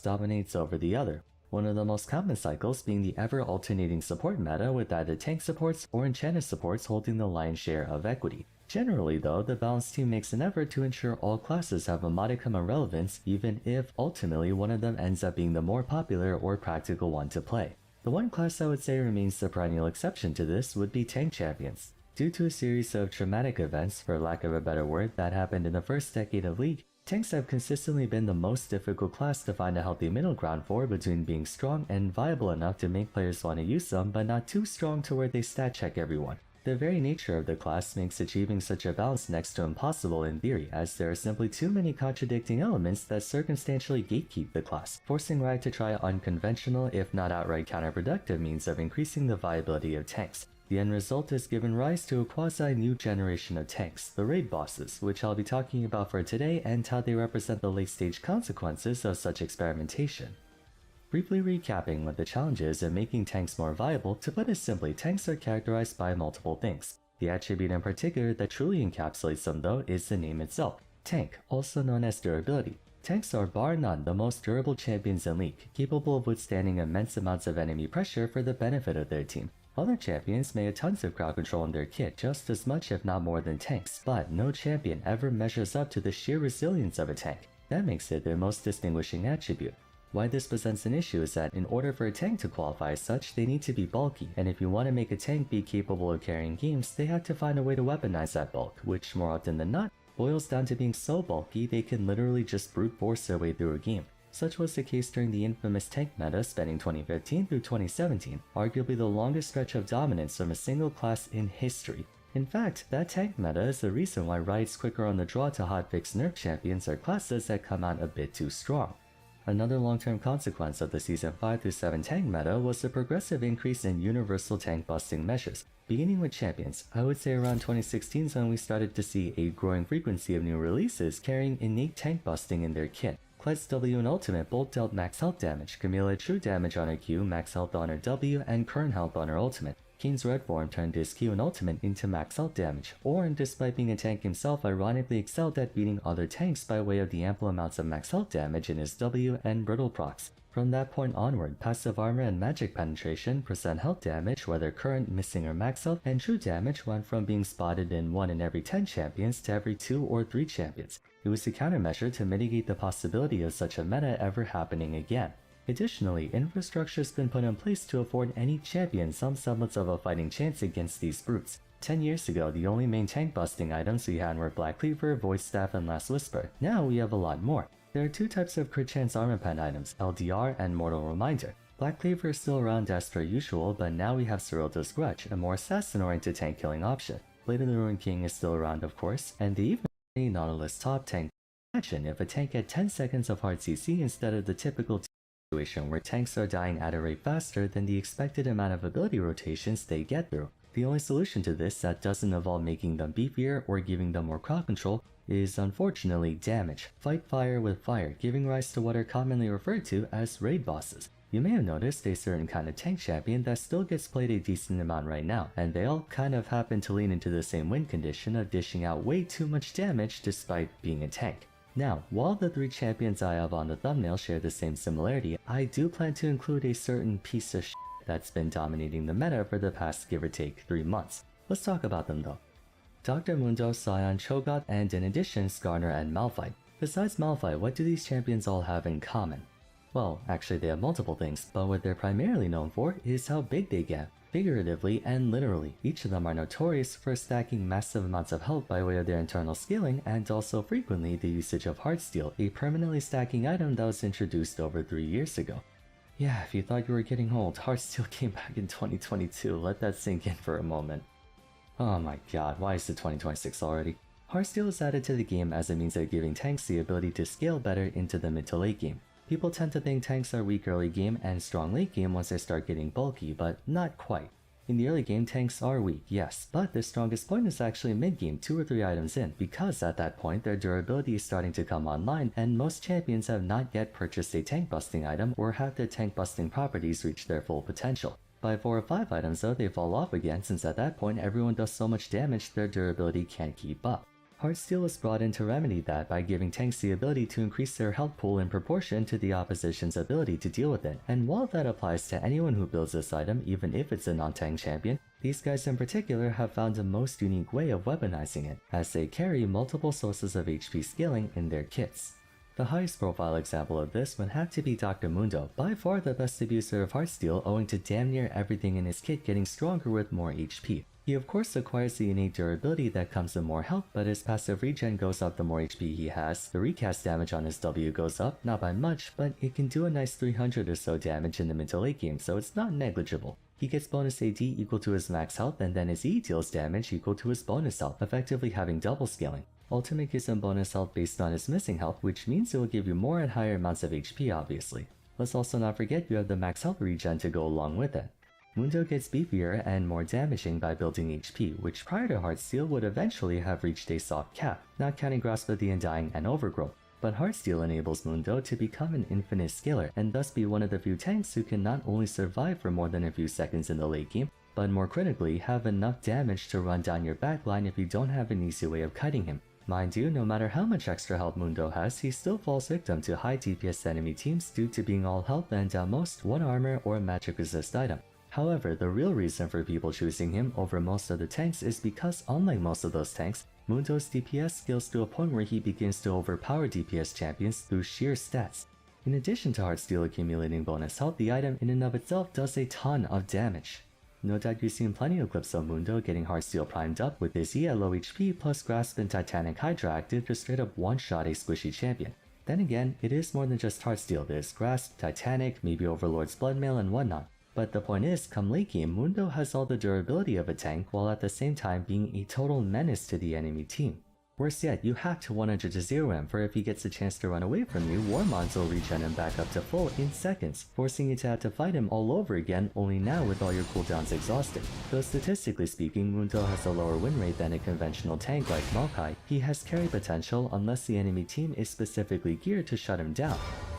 Dominates over the other, one of the most common cycles being the ever-alternating support meta with either tank supports or enchanted supports holding the lion's share of equity. Generally though, the balanced team makes an effort to ensure all classes have a modicum of relevance, even if ultimately one of them ends up being the more popular or practical one to play. The one class I would say remains the perennial exception to this would be tank champions. Due to a series of traumatic events, for lack of a better word, that happened in the first decade of League, tanks have consistently been the most difficult class to find a healthy middle ground for between being strong and viable enough to make players want to use them, but not too strong to where they stat check everyone. The very nature of the class makes achieving such a balance next to impossible in theory, as there are simply too many contradicting elements that circumstantially gatekeep the class, forcing Riot to try unconventional, if not outright counterproductive means of increasing the viability of tanks. The end result has given rise to a quasi-new generation of tanks, the raid bosses, which I'll be talking about for today and how they represent the late-stage consequences of such experimentation. Briefly recapping what the challenge is in making tanks more viable, to put it simply, tanks are characterized by multiple things. The attribute in particular that truly encapsulates them though is the name itself, tank, also known as durability. Tanks are bar none the most durable champions in League, capable of withstanding immense amounts of enemy pressure for the benefit of their team. Other champions may have tons of crowd control in their kit, just as much if not more than tanks, but no champion ever measures up to the sheer resilience of a tank. That makes it their most distinguishing attribute. Why this presents an issue is that in order for a tank to qualify as such, they need to be bulky, and if you want to make a tank be capable of carrying games, they have to find a way to weaponize that bulk, which more often than not, boils down to being so bulky they can literally just brute force their way through a game. Such was the case during the infamous tank meta spanning 2015 through 2017, arguably the longest stretch of dominance from a single class in history. In fact, that tank meta is the reason why Riot's quicker on the draw to hotfix nerf champions are classes that come out a bit too strong. Another long-term consequence of the Season 5 through 7 tank meta was the progressive increase in universal tank busting measures. Beginning with champions, I would say around 2016 is when we started to see a growing frequency of new releases carrying innate tank busting in their kit. Cled's W and Ultimate both dealt max health damage, Camilla true damage on her Q, max health on her W, and current health on her Ultimate. Kane's Red form turned his Q and Ultimate into max health damage. Ornn, despite being a tank himself, ironically excelled at beating other tanks by way of the ample amounts of max health damage in his W and brittle procs. From that point onward, passive armor and magic penetration, percent health damage, whether current, missing, or max health, and true damage went from being spotted in 1 in every 10 champions to every 2 or 3 champions. It was a countermeasure to mitigate the possibility of such a meta ever happening again. Additionally, infrastructure has been put in place to afford any champion some semblance of a fighting chance against these brutes. 10 years ago, the only main tank busting items we had were Black Cleaver, Void Staff, and Last Whisper. Now we have a lot more. There are 2 types of crit chance armor pen items, LDR and Mortal Reminder. Black Cleaver is still around as per usual, but now we have Serylda's Grudge, a more assassin-oriented tank killing option. Blade of the Ruined King is still around of course, and they even have a Nautilus top tank. Imagine if a tank had 10 seconds of hard CC instead of the typical situation where tanks are dying at a rate faster than the expected amount of ability rotations they get through. The only solution to this that doesn't involve making them beefier or giving them more crowd control is unfortunately damage. Fight fire with fire, giving rise to what are commonly referred to as raid bosses. You may have noticed a certain kind of tank champion that still gets played a decent amount right now, and they all kind of happen to lean into the same win condition of dishing out way too much damage despite being a tank. Now, while the 3 champions I have on the thumbnail share the same similarity, I do plan to include a certain piece of shit that's been dominating the meta for the past give or take 3 months. Let's talk about them though. Dr. Mundo, Sion, Cho'Gath, and in addition Skarner and Malphite. Besides Malphite, what do these champions all have in common? Well, actually they have multiple things, but what they're primarily known for is how big they get. Figuratively and literally, each of them are notorious for stacking massive amounts of health by way of their internal scaling and also frequently the usage of Heartsteel, a permanently stacking item that was introduced over 3 years ago. Yeah, if you thought you were getting old, Heartsteel came back in 2022, let that sink in for a moment. Oh my god, why is it 2026 already? Heartsteel is added to the game as a means of giving tanks the ability to scale better into the mid to late game. People tend to think tanks are weak early game and strong late game once they start getting bulky, but not quite. In the early game, tanks are weak, yes, but their strongest point is actually mid game 2 or 3 items in, because at that point their durability is starting to come online and most champions have not yet purchased a tank busting item or have their tank busting properties reach their full potential. By 4 or 5 items though, they fall off again since at that point everyone does so much damage their durability can't keep up. Heartsteel was brought in to remedy that by giving tanks the ability to increase their health pool in proportion to the opposition's ability to deal with it, and while that applies to anyone who builds this item even if it's a non-tank champion, these guys in particular have found a most unique way of weaponizing it, as they carry multiple sources of HP scaling in their kits. The highest profile example of this would have to be Dr. Mundo, by far the best abuser of Heartsteel owing to damn near everything in his kit getting stronger with more HP. He of course acquires the innate durability that comes with more health, but his passive regen goes up the more HP he has, the recast damage on his W goes up, not by much, but it can do a nice 300 or so damage in the mid to late game, so it's not negligible. He gets bonus AD equal to his max health, and then his E deals damage equal to his bonus health, effectively having double scaling. Ultimate gives him bonus health based on his missing health, which means it will give you more and higher amounts of HP obviously. Let's also not forget you have the max health regen to go along with it. Mundo gets beefier and more damaging by building HP, which prior to Heartsteel would eventually have reached a soft cap, not counting Grasp of the Undying and Overgrowth. But Heartsteel enables Mundo to become an infinite scaler, and thus be one of the few tanks who can not only survive for more than a few seconds in the late game, but more critically, have enough damage to run down your backline if you don't have an easy way of kiting him. Mind you, no matter how much extra health Mundo has, he still falls victim to high DPS enemy teams due to being all health and at most 1 armor or magic resist item. However, the real reason for people choosing him over most other tanks is because unlike most of those tanks, Mundo's DPS scales to a point where he begins to overpower DPS champions through sheer stats. In addition to Heartsteel accumulating bonus health, the item in and of itself does a ton of damage. No doubt you've seen plenty of clips of Mundo getting Heartsteel primed up with his E at low HP plus Grasp and Titanic Hydra active to straight up one-shot a squishy champion. Then again, it is more than just Heartsteel, there's Grasp, Titanic, maybe Overlord's Bloodmail and whatnot. But the point is, come late game, Mundo has all the durability of a tank while at the same time being a total menace to the enemy team. Worse yet, you have to 100 to 0 him, for if he gets a chance to run away from you, Warmons will regen him back up to full in seconds, forcing you to have to fight him all over again, only now with all your cooldowns exhausted. Though statistically speaking, Mundo has a lower win rate than a conventional tank like Maokai, he has carry potential unless the enemy team is specifically geared to shut him down.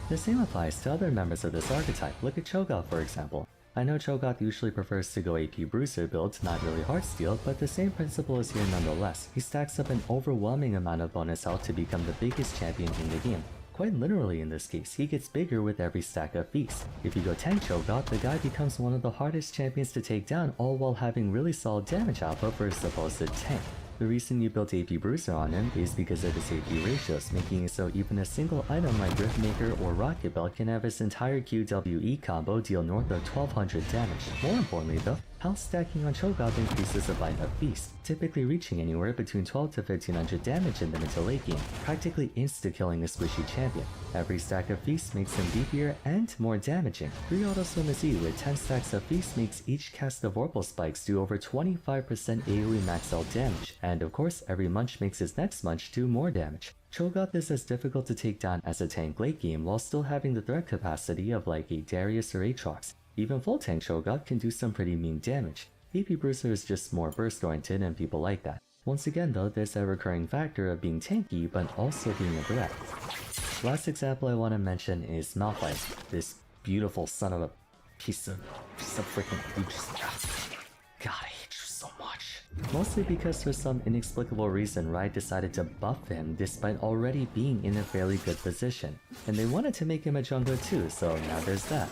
The same applies to other members of this archetype, look at Cho'Gath for example. I know Cho'Gath usually prefers to go AP Bruiser builds, not really Heartsteel, but the same principle is here nonetheless. He stacks up an overwhelming amount of bonus health to become the biggest champion in the game. Quite literally in this case, he gets bigger with every stack of feasts. If you go tank Cho'Gath, the guy becomes one of the hardest champions to take down, all while having really solid damage output for his supposed tank. The reason you built AP Bruiser on him is because of his AP ratios, making it so even a single item like Riftmaker or Rocket Belt can have his entire QWE combo deal north of 1200 damage. More importantly though, health stacking on Cho'Gath increases a bite of Feast, typically reaching anywhere between 12 to 1500 damage in the mid to late game, practically insta-killing a squishy champion. Every stack of Feast makes him beefier and more damaging. 3 auto-swim is E with 10 stacks of Feast makes each cast of Vorpal Spikes do over 25% AoE max out damage, and of course every munch makes his next munch do more damage. Cho'Gath is as difficult to take down as a tank late game while still having the threat capacity of like a Darius or Aatrox. Even full tank Cho'Gath can do some pretty mean damage. AP Bruiser is just more burst oriented and people like that. Once again though, there's a recurring factor of being tanky but also being a threat. Last example I want to mention is Malphite, this beautiful son of a piece of freaking God, I hate you so much. Mostly because for some inexplicable reason Riot decided to buff him despite already being in a fairly good position. And they wanted to make him a jungler too, so now there's that.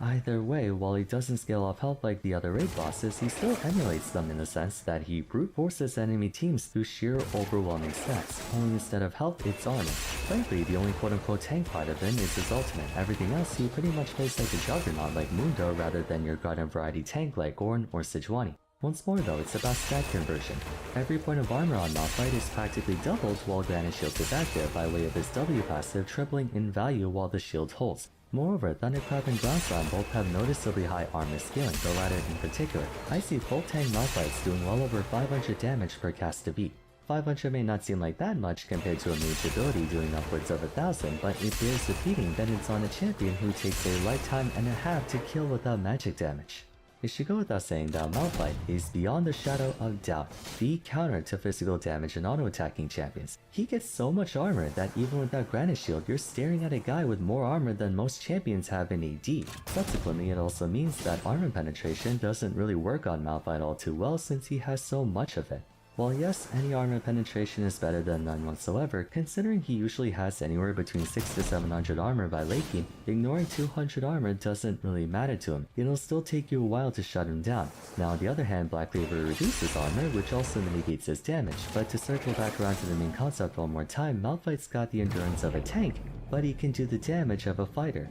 Either way, while he doesn't scale off health like the other raid bosses, he still emulates them in the sense that he brute forces enemy teams through sheer overwhelming stats. Only instead of health, it's armor. Frankly, the only quote-unquote tank part of him is his ultimate. Everything else he pretty much plays like a juggernaut like Mundo rather than your garden variety tank like Ornn or Sejuani. Once more though, it's about stat conversion. Every point of armor on Malphite is practically doubled while Granite Shield is active by way of his W passive tripling in value while the shield holds. Moreover, Thunderclap and Groundslam both have noticeably high armor scaling, the latter in particular. I see full tank Malphites doing well over 500 damage per cast to beat. 500 may not seem like that much compared to a mage ability doing upwards of 1000, but it bears repeating that it's on a champion who takes a lifetime and a half to kill without magic damage. It should go without saying that Malphite is beyond the shadow of doubt the counter to physical damage and auto-attacking champions. He gets so much armor that even without Granite Shield, you're staring at a guy with more armor than most champions have in AD. Subsequently, it also means that armor penetration doesn't really work on Malphite all too well since he has so much of it. While yes, any armor penetration is better than none whatsoever, considering he usually has anywhere between 600 to 700 armor by late game, ignoring 200 armor doesn't really matter to him. It'll still take you a while to shut him down. Now on the other hand, Black Clover reduces armor, which also mitigates his damage, but to circle back around to the main concept one more time, Malphite's got the endurance of a tank, but he can do the damage of a fighter.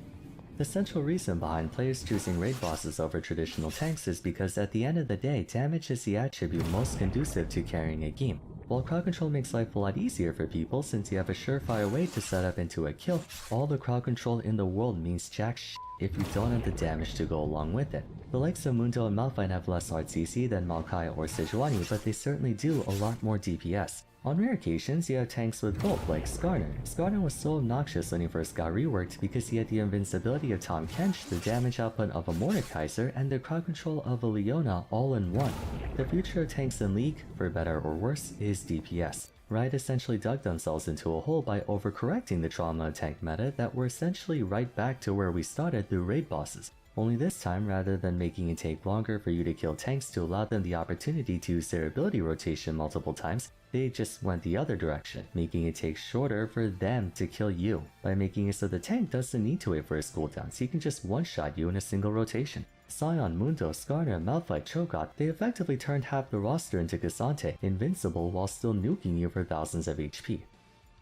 The central reason behind players choosing raid bosses over traditional tanks is because at the end of the day, damage is the attribute most conducive to carrying a game. While crowd control makes life a lot easier for people since you have a surefire way to set up into a kill, all the crowd control in the world means jack shit if you don't have the damage to go along with it. The likes of Mundo and Malphite have less hard CC than Maokai or Sejuani, but they certainly do a lot more DPS. On rare occasions, you have tanks with both, like Skarner. Skarner was so obnoxious when he first got reworked because he had the invincibility of Tahm Kench, the damage output of a Mordekaiser, and the crowd control of a Leona all in one. The future of tanks in League, for better or worse, is DPS. Riot essentially dug themselves into a hole by overcorrecting the trauma of tank meta that we're essentially right back to where we started through raid bosses. Only this time, rather than making it take longer for you to kill tanks to allow them the opportunity to use their ability rotation multiple times, they just went the other direction, making it take shorter for them to kill you, by making it so the tank doesn't need to wait for his cooldown, so he can just one-shot you in a single rotation. Sion, Mundo, Skarner, Malphite, Cho'Gath, they effectively turned half the roster into K'Sante, invincible while still nuking you for thousands of HP.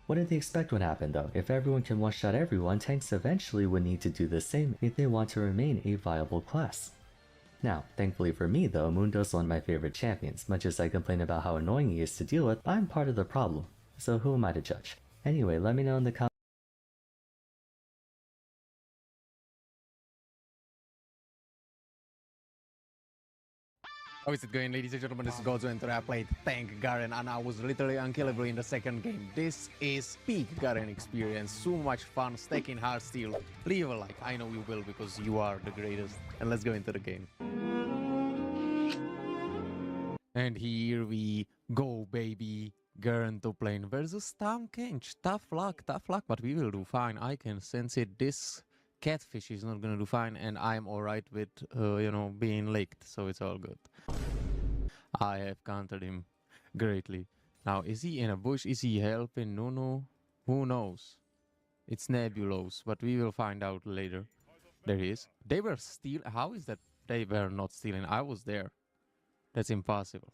What did they expect would happen though? If everyone can one-shot everyone, tanks eventually would need to do the same if they want to remain a viable class. Now, thankfully for me though, Mundo's one of my favorite champions. Much as I complain about how annoying he is to deal with, I'm part of the problem. So who am I to judge? Anyway, let me know in the comments. How is it going, ladies and gentlemen? This is Godzo, and today I played Tank Garen and I was literally unkillable in the second game. This is peak Garen experience. So much fun stacking Heartsteel. Leave a like. I know you will because you are the greatest. And let's go into the game. And here we go, baby. Garen top lane versus Tahm Kench. Tough luck, but we will do fine. I can sense it. This catfish is not gonna do fine, and I'm alright with, you know, being licked, so it's all good. I have countered him greatly. Now, is he in a bush? Is he helping Nunu? Who knows? It's Nebulos, but we will find out later. There he is. They were stealing. How is that they were not stealing? I was there. That's impossible.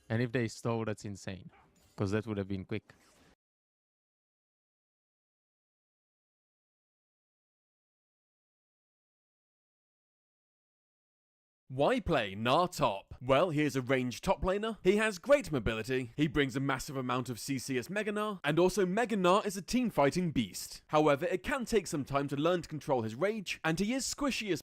And if they stole, that's insane. Because that would have been quick. Why play Gnar top? Well, here's a ranged top laner. He has great mobility, he brings a massive amount of CC as Mega Gnar, and also Mega Gnar is a team fighting beast. However, it can take some time to learn to control his rage, and he is squishy as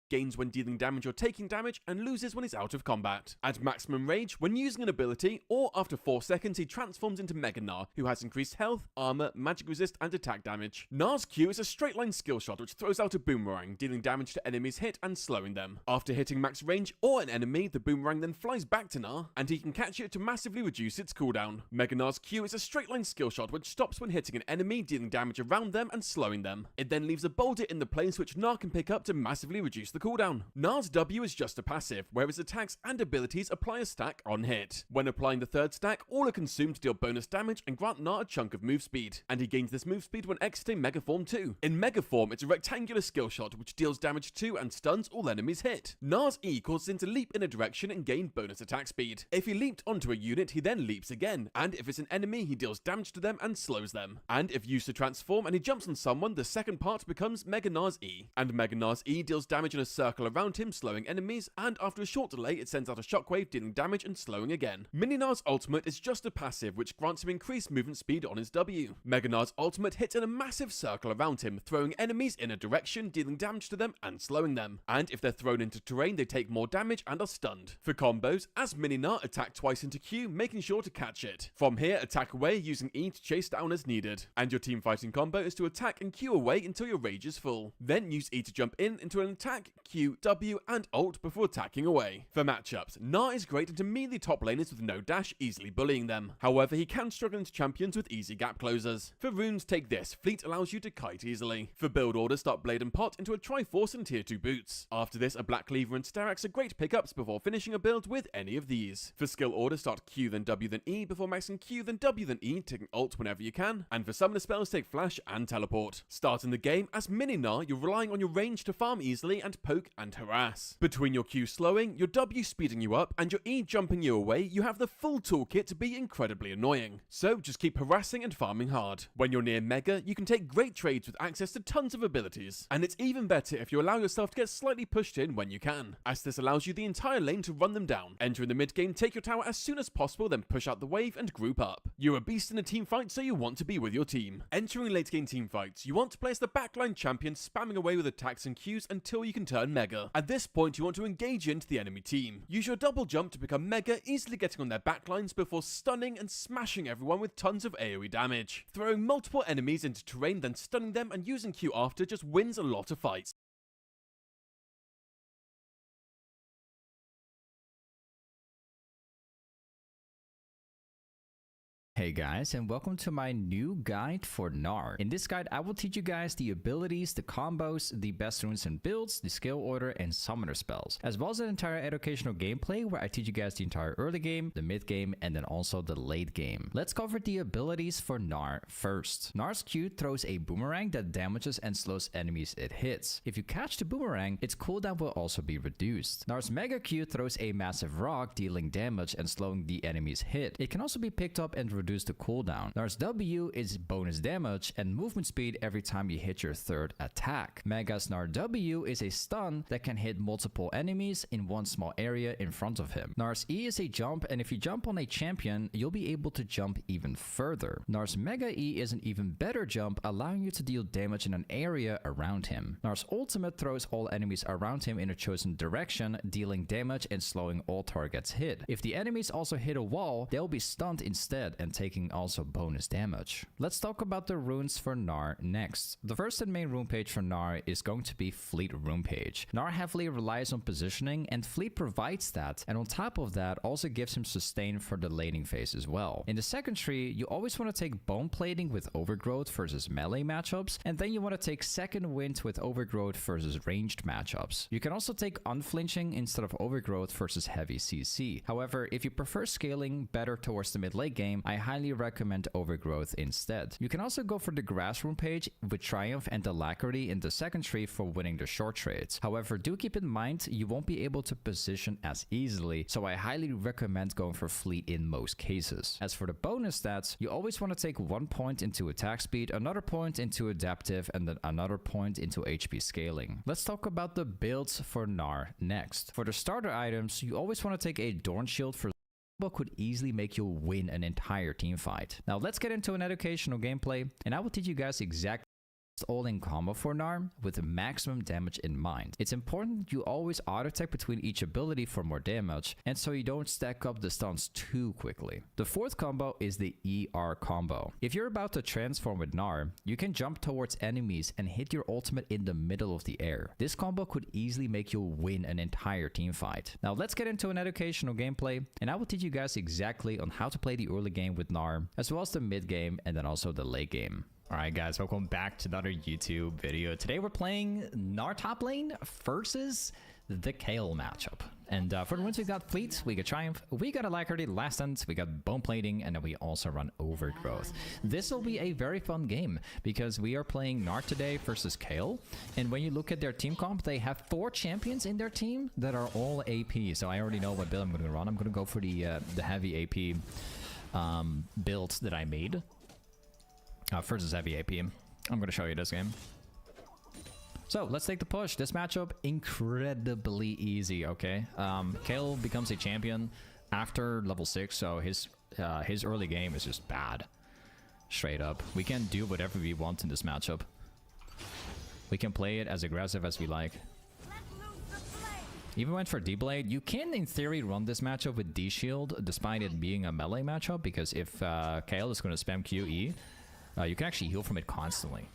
gains when dealing damage or taking damage, and loses when he's out of combat. At maximum rage, when using an ability, or after 4 seconds, he transforms into Mega Gnar, who has increased health, armor, magic resist, and attack damage. Gnar's Q is a straight line skill shot which throws out a boomerang, dealing damage to enemies hit and slowing them. After hitting max range or an enemy, the boomerang then flies back to Gnar, and he can catch it to massively reduce its cooldown. Mega Gnar's Q is a straight line skill shot which stops when hitting an enemy, dealing damage around them and slowing them. It then leaves a boulder in the place which Gnar can pick up to massively reduce the cooldown. Gnar's W is just a passive, where his attacks and abilities apply a stack on hit. When applying the third stack, all are consumed to deal bonus damage and grant Gnar a chunk of move speed, and he gains this move speed when exiting Mega Form 2. In Mega Form, it's a rectangular skill shot which deals damage to and stuns all enemies hit. Gnar's E causes him to leap in a direction and gain bonus attack speed. If he leaped onto a unit, he then leaps again, and if it's an enemy, he deals damage to them and slows them. And if used to transform and he jumps on someone, the second part becomes Mega Gnar's E, and Mega Gnar's E deals damage in a circle around him, slowing enemies, and after a short delay it sends out a shockwave, dealing damage and slowing again. Mini Gnar's ultimate is just a passive which grants him increased movement speed on his W. Mega Gnar's ultimate hits in a massive circle around him, throwing enemies in a direction, dealing damage to them and slowing them. And if they're thrown into terrain, they take more damage and are stunned. For combos, as Mini Gnar, attack twice into Q, making sure to catch it. From here, attack away using E to chase down as needed. And your team fighting combo is to attack and Q away until your rage is full. Then use E to jump in into an attack, Q, W, and ult before attacking away. For matchups, Gnar is great into melee top laners with no dash, easily bullying them. However, he can struggle into champions with easy gap closers. For runes, take this. Fleet allows you to kite easily. For build order, start Blade and Pot into a Triforce and tier 2 boots. After this, a Black Cleaver and Starax are great pickups before finishing a build with any of these. For skill order, start Q then W then E before maxing Q then W then E, taking ult whenever you can. And for summoner spells, take Flash and Teleport. Starting the game, as Mini Gnar, you're relying on your range to farm easily and poke and harass. Between your Q slowing, your W speeding you up, and your E jumping you away, you have the full toolkit to be incredibly annoying. So just keep harassing and farming hard. When you're near Mega, you can take great trades with access to tons of abilities. And it's even better if you allow yourself to get slightly pushed in when you can, as this allows you the entire lane to run them down. Enter in the mid game, take your tower as soon as possible, then push out the wave and group up. You're a beast in a team fight, so you want to be with your team. Entering late game team fights, you want to play as the backline champion, spamming away with attacks and Qs until you can turn Mega. At this point, you want to engage into the enemy team. Use your double jump to become Mega, easily getting on their backlines before stunning and smashing everyone with tons of AoE damage. Throwing multiple enemies into terrain, then stunning them and using Q after just wins a lot of fights. Hey guys, and welcome to my new guide for Gnar. In this guide, I will teach you guys the abilities, the combos, the best runes and builds, the skill order, and summoner spells, as well as an entire educational gameplay where I teach you guys the entire early game, the mid game, and then also the late game. Let's cover the abilities for Gnar first. Gnar's Q throws a boomerang that damages and slows enemies it hits. If you catch the boomerang, its cooldown will also be reduced. Gnar's Mega Q throws a massive rock, dealing damage and slowing the enemy's hit. It can also be picked up and reduce the cooldown. Gnar's W is bonus damage and movement speed every time you hit your third attack. Mega's Gnar W is a stun that can hit multiple enemies in one small area in front of him. Gnar's E is a jump, and if you jump on a champion, you'll be able to jump even further. Gnar's Mega E is an even better jump, allowing you to deal damage in an area around him. Gnar's ultimate throws all enemies around him in a chosen direction, dealing damage and slowing all targets hit. If the enemies also hit a wall, they'll be stunned instead and taking also bonus damage. Let's talk about the runes for Gnar next. The first and main rune page for Gnar is going to be Fleet rune page. Gnar heavily relies on positioning, and Fleet provides that, and on top of that also gives him sustain for the laning phase as well. In the second tree, you always want to take Bone Plating with Overgrowth versus melee matchups, and then you want to take Second Wind with Overgrowth versus ranged matchups. You can also take Unflinching instead of Overgrowth versus heavy CC. However, if you prefer scaling better towards the mid late game, I highly recommend Overgrowth instead. You can also go for the Grass rune page with Triumph and Alacrity in the second tree for winning the short trades. However, do keep in mind you won't be able to position as easily, so I highly recommend going for Fleet in most cases. As for the bonus stats, you always want to take 1 point into attack speed, another point into adaptive, and then another point into HP scaling. Let's talk about the builds for Gnar next. For the starter items, you always want to take a Dorn Shield for could easily make you win an entire team fight. Now let's get into an educational gameplay, and I will teach you guys exactly all-in combo for Gnar with maximum damage in mind. It's important you always auto-attack between each ability for more damage, and so you don't stack up the stuns too quickly. The fourth combo is the ER combo. If you're about to transform with Gnar, you can jump towards enemies and hit your ultimate in the middle of the air. This combo could easily make you win an entire team fight. Now let's get into an educational gameplay, and I will teach you guys exactly on how to play the early game with Gnar, as well as the mid game and then also the late game. Alright guys, welcome back to another YouTube video. Today we're playing Gnar top lane versus the Kayle matchup. And for the ones we got Fleet, we got Triumph, we got Alacrity, Last Stand, we got Bone Plating, and then we also run Overgrowth. This will be a very fun game because we are playing Gnar today versus Kayle. And when you look at their team comp, they have 4 champions in their team that are all AP. So I already know what build I'm going to run. I'm going to go for the heavy AP build that I made. Versus heavy AP. I'm going to show you this game. So let's take the push. This matchup, incredibly easy, okay? Kayle becomes a champion after level 6, so his early game is just bad. Straight up. We can do whatever we want in this matchup. We can play it as aggressive as we like. Even went for D-Blade. You can, in theory, run this matchup with D-Shield, despite it being a melee matchup, because if Kayle is going to spam QE, you can actually heal from it constantly.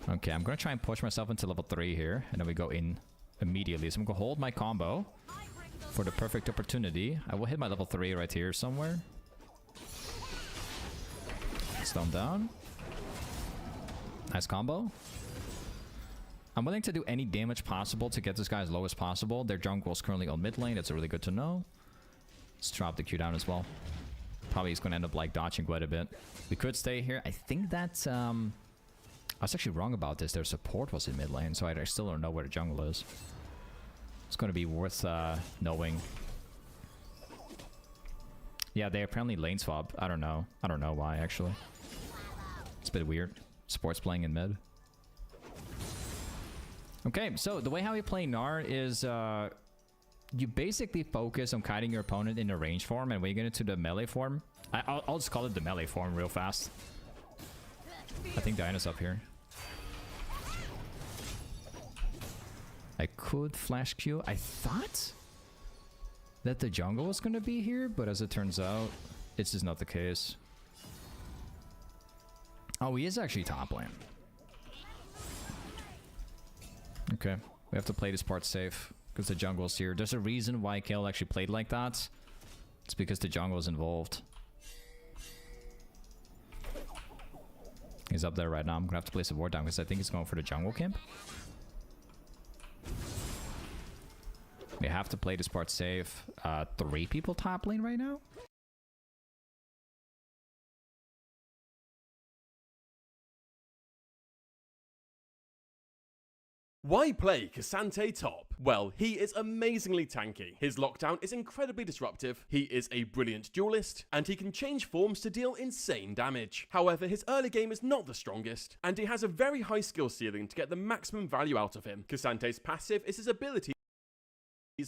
Okay, I'm going to try and push myself into level 3 here, and then we go in immediately. So I'm going to hold my combo for the perfect opportunity. I will hit my level 3 right here somewhere. Stone down. Nice combo. I'm willing to do any damage possible to get this guy as low as possible. Their jungle is currently on mid lane. That's really good to know. Let's drop the Q down as well. Probably he's going to end up like dodging quite a bit. We could stay here. I think that's... I was actually wrong about this. Their support was in mid lane, so I still don't know where the jungle is. It's going to be worth knowing. Yeah, they apparently lane swap. I don't know. I don't know why, actually. It's a bit weird. Support's playing in mid. Okay, so the way how we play Gnar is you basically focus on kiting your opponent in the range form, and when you get into the melee form, I'll just call it the melee form real fast. I think Diana's up here. I could flash Q. I thought that the jungle was going to be here, but as it turns out, it's just not the case. Oh, he is actually top lane. Okay, we have to play this part safe because the jungle's here. There's a reason why Kayle actually played like that. It's because the jungle is involved. He's up there right now. I'm gonna have to place a ward down because I think he's going for the jungle camp. We have to play this part safe. 3 people top lane right now. Why play K'Sante top? Well, he is amazingly tanky. His lockdown is incredibly disruptive, he is a brilliant duelist, and he can change forms to deal insane damage. However, his early game is not the strongest, and he has a very high skill ceiling to get the maximum value out of him. K'Sante's passive is his ability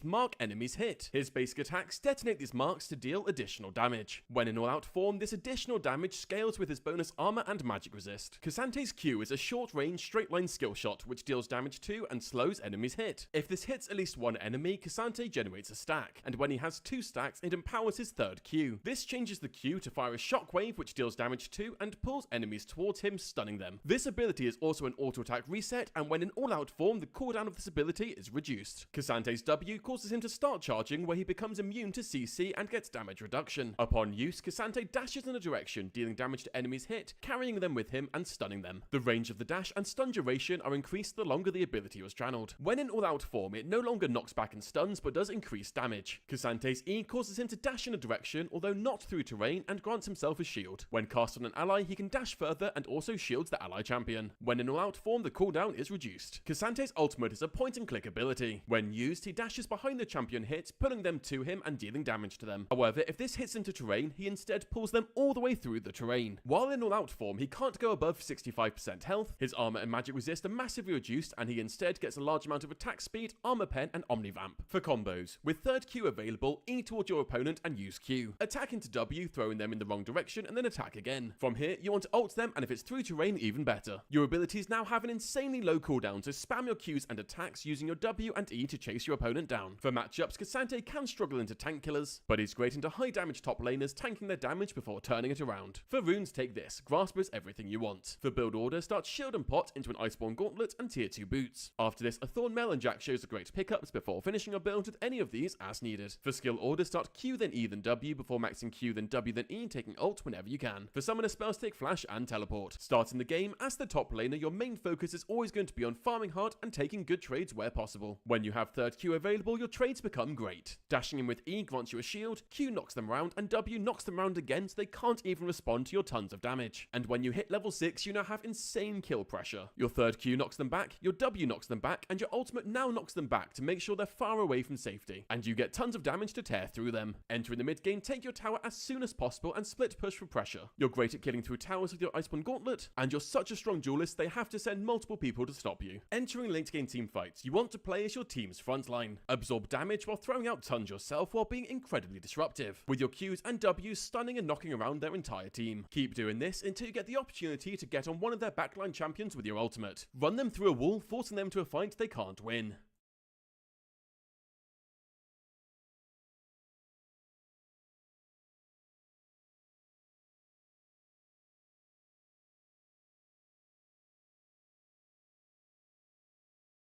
mark enemies hit. His basic attacks detonate these marks to deal additional damage. When in all-out form, this additional damage scales with his bonus armor and magic resist. K'Sante's Q is a short-range, straight-line skill shot which deals damage to and slows enemies hit. If this hits at least one enemy, K'Sante generates a stack, and when he has 2 stacks, it empowers his third Q. This changes the Q to fire a shockwave which deals damage to and pulls enemies towards him, stunning them. This ability is also an auto-attack reset, and when in all-out form, the cooldown of this ability is reduced. K'Sante's W causes him to start charging, where he becomes immune to CC and gets damage reduction. Upon use, K'Sante dashes in a direction, dealing damage to enemies hit, carrying them with him and stunning them. The range of the dash and stun duration are increased the longer the ability was channeled. When in all-out form, it no longer knocks back and stuns, but does increase damage. K'Sante's E causes him to dash in a direction, although not through terrain, and grants himself a shield. When cast on an ally, he can dash further and also shields the ally champion. When in all-out form, the cooldown is reduced. K'Sante's ultimate is a point-and-click ability. When used, he dashes behind the champion hits, pulling them to him and dealing damage to them. However, if this hits into terrain, he instead pulls them all the way through the terrain. While in all-out form, he can't go above 65% health, his armor and magic resist are massively reduced, and he instead gets a large amount of attack speed, armor pen, and omnivamp. For combos, with third Q available, E towards your opponent and use Q. Attack into W, throwing them in the wrong direction, and then attack again. From here, you want to ult them, and if it's through terrain, even better. Your abilities now have an insanely low cooldown, so spam your Qs and attacks using your W and E to chase your opponent down. For matchups, K'Sante can struggle into tank killers, but he's great into high damage top laners, tanking their damage before turning it around. For runes, take this. Grasp is everything you want. For build order, start Shield and Pot into an Iceborne Gauntlet and tier 2 boots. After this, a Thornmail and Jack shows are great pickups before finishing your build with any of these as needed. For skill order, start Q then E then W before maxing Q then W then E, taking ult whenever you can. For summoner spells, take Flash and Teleport. Starting the game, as the top laner, your main focus is always going to be on farming hard and taking good trades where possible. When you have third Q available, unbreakable, your trades become great. Dashing in with E grants you a shield, Q knocks them around, and W knocks them around again so they can't even respond to your tons of damage. And when you hit level 6, you now have insane kill pressure. Your third Q knocks them back, your W knocks them back, and your ultimate now knocks them back to make sure they're far away from safety. And you get tons of damage to tear through them. Entering the mid game, take your tower as soon as possible and split push for pressure. You're great at killing through towers with your Iceborne Gauntlet, and you're such a strong duelist they have to send multiple people to stop you. Entering late game team fights, you want to play as your team's frontline. Absorb damage while throwing out tons yourself while being incredibly disruptive, with your Qs and Ws stunning and knocking around their entire team. Keep doing this until you get the opportunity to get on one of their backline champions with your ultimate. Run them through a wall, forcing them to a fight they can't win.